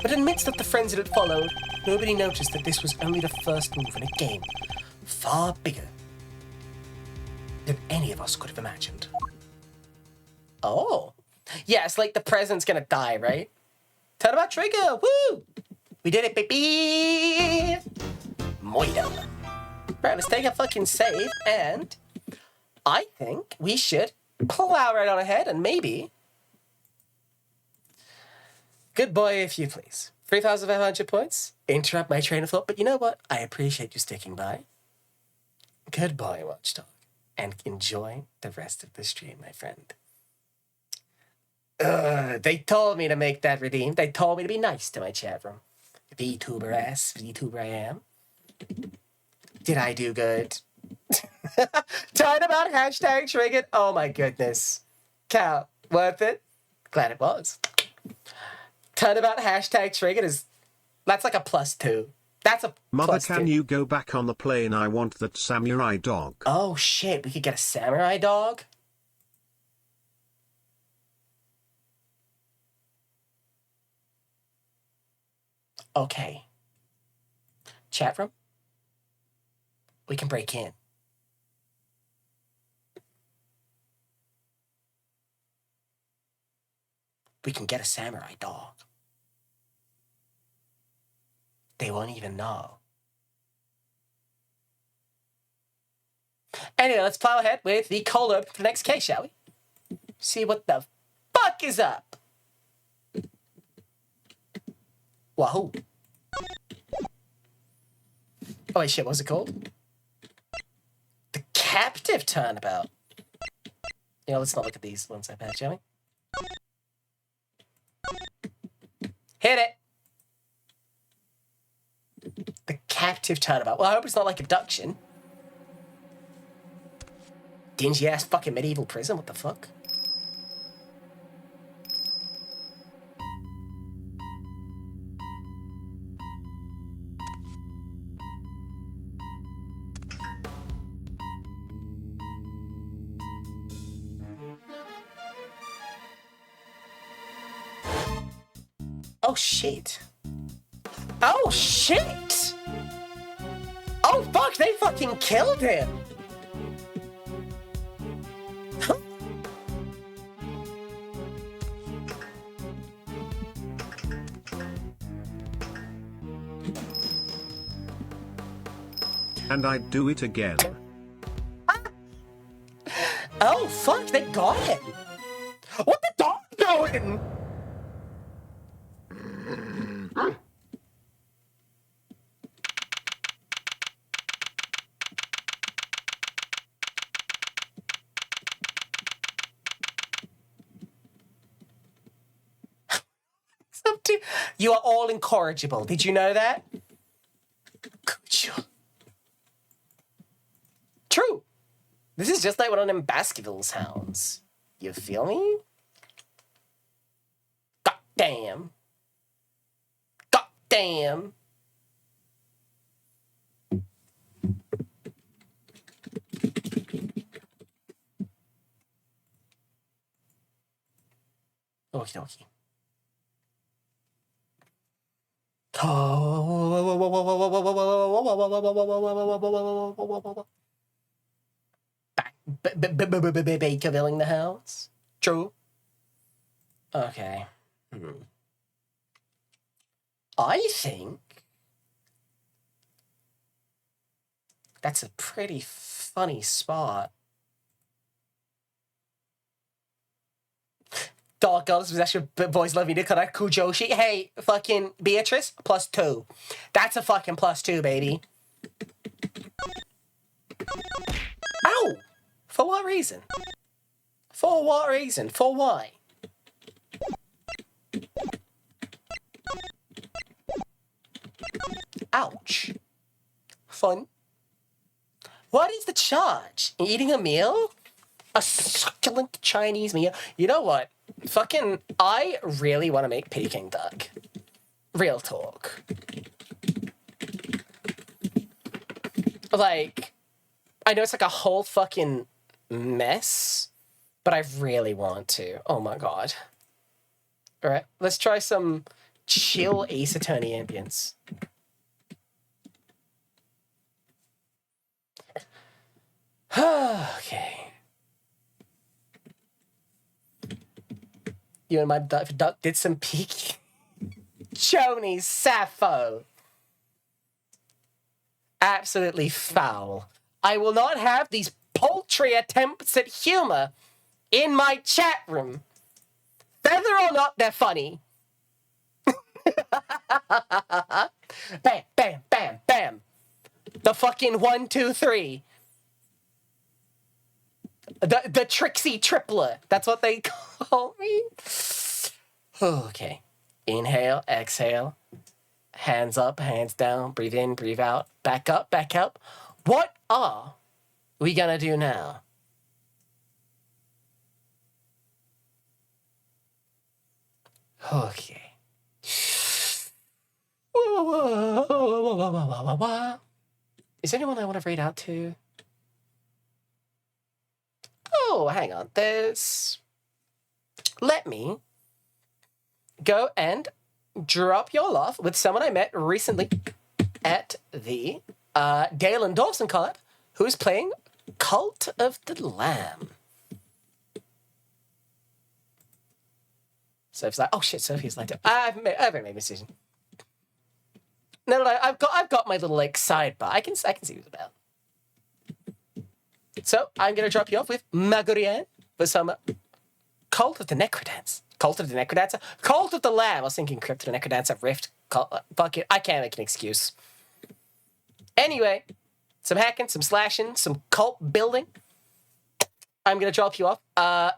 But in the midst of the frenzy that followed, nobody noticed that this was only the first move in a game far bigger than any of us could have imagined. Oh. Yeah, it's like the president's gonna die, right? Turnabout trigger! Woo! We did it, baby! Moida. Right, let's take a fucking save, and I think we should plow right on ahead and maybe... Good boy, if you please. 3,500 points. Interrupt my train of thought, but you know what? I appreciate you sticking by. Good boy, Watchdog. And enjoy the rest of the stream, my friend. They told me to make that redeem. They told me to be nice to my chat room. VTuber ass, VTuber I am. Did I do good? Talking about hashtag triggered. Oh my goodness. Cal, worth it? Glad it was. Talking about hashtag triggered is, that's like a +2. That's a Mother, +2. can you go back on the plane? I want that samurai dog. Oh shit, we could get a samurai dog? Okay. Chat room? We can break in. We can get a samurai dog. They won't even know. Anyway, let's plow ahead with the cold open for the next case, shall we? See what the fuck is up. Wahoo. Oh wait, shit, what was it called? The Captive Turnabout. You know, let's not look at these ones I've had, shall we? Hit it! The Captive Turnabout. Well, I hope it's not like abduction. Dingy ass fucking medieval prison, what the fuck? Oh shit. Oh shit! Oh fuck, they fucking killed him! And I'd do it again. Oh fuck, they got him! What the dog doing? You are all incorrigible. Did you know that? True. This is just like one of them Baskerville sounds. You feel me? God damn. God damn. Okie dokie. Bakervilling the house? True. Okay. I think that's a pretty funny spot. Doggone possession, boys love me to connect Kujoshi. Hey, fucking Beatrice, +2. That's a fucking +2, baby. Ow! For what reason? For what reason? For why? Ouch. Fun. What is the charge? Eating a meal? A succulent Chinese meal? You know what? Fucking, I really want to make Peking duck. Real talk. Like, I know it's like a whole fucking mess, but I really want to. Oh my god. Alright, let's try some chill Ace Attorney ambience. Okay. You and my duck did some peek. Joni Sappho. Absolutely foul. I will not have these paltry attempts at humor in my chat room. Whether or not they're funny. Bam, bam, bam, bam. The fucking 1, 2, 3. The Trixie Triplet. That's what they call me. Okay. Inhale, exhale. Hands up, hands down. Breathe in, breathe out. Back up, back up. What are we gonna do now? Okay. Is there anyone I want to read out to? Oh, hang on. Let me go and drop y'all off with someone I met recently at the Dale and Dawson collab, who's playing Cult of the Lamb. Sophie's like, oh shit, Sophie's like, I've already made a decision. No, I've got my little like sidebar. I can see what it's about. So I'm gonna drop you off with Magurian for some Cult of the Necrodance. Cult of the Necrodancer? Cult of the Lamb. I was thinking Crypt of the Necrodancer, Rift. Fuck it. I can't make an excuse. Anyway, some hacking, some slashing, some cult building. I'm gonna drop you off.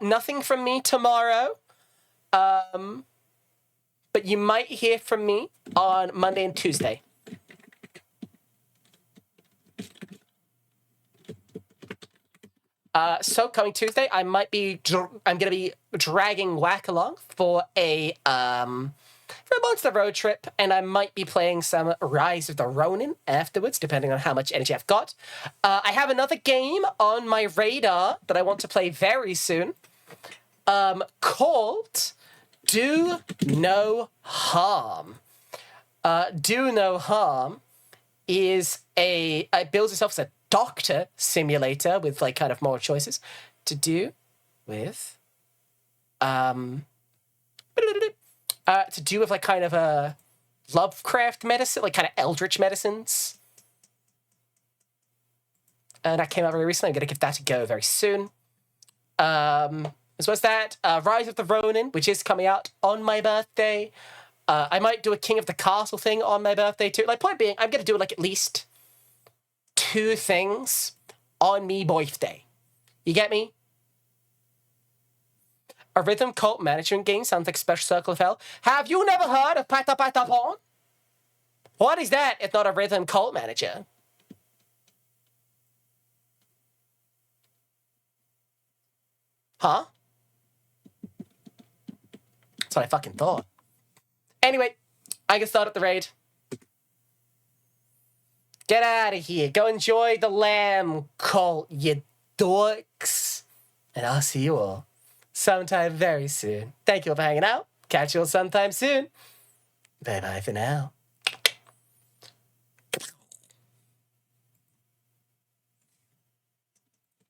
Nothing from me tomorrow. But you might hear from me on Monday and Tuesday. So coming Tuesday, I'm gonna be dragging Whack along for a Monster Road trip, and I might be playing some Rise of the Ronin afterwards, depending on how much energy I've got. I have another game on my radar that I want to play very soon, called Do No Harm. Do No Harm is it builds itself as a doctor simulator with like kind of more choices to do with like kind of a Lovecraft medicine, like kind of eldritch medicines. And that came out very recently. I'm going to give that a go very soon. As well as that, Rise of the Ronin, which is coming out on my birthday. I might do a King of the Castle thing on my birthday too. Like, point being, I'm going to do like at least 2 things on me birthday. You get me? A rhythm cult management game sounds like Special Circle of Hell. Have you never heard of Pata Pata Pon? What is that if not a rhythm cult manager? Huh? That's what I fucking thought. Anyway, I can start at the raid. Get out of here. Go enjoy the lamb cult, you dorks. And I'll see you all sometime very soon. Thank you all for hanging out. Catch you all sometime soon. Bye-bye for now.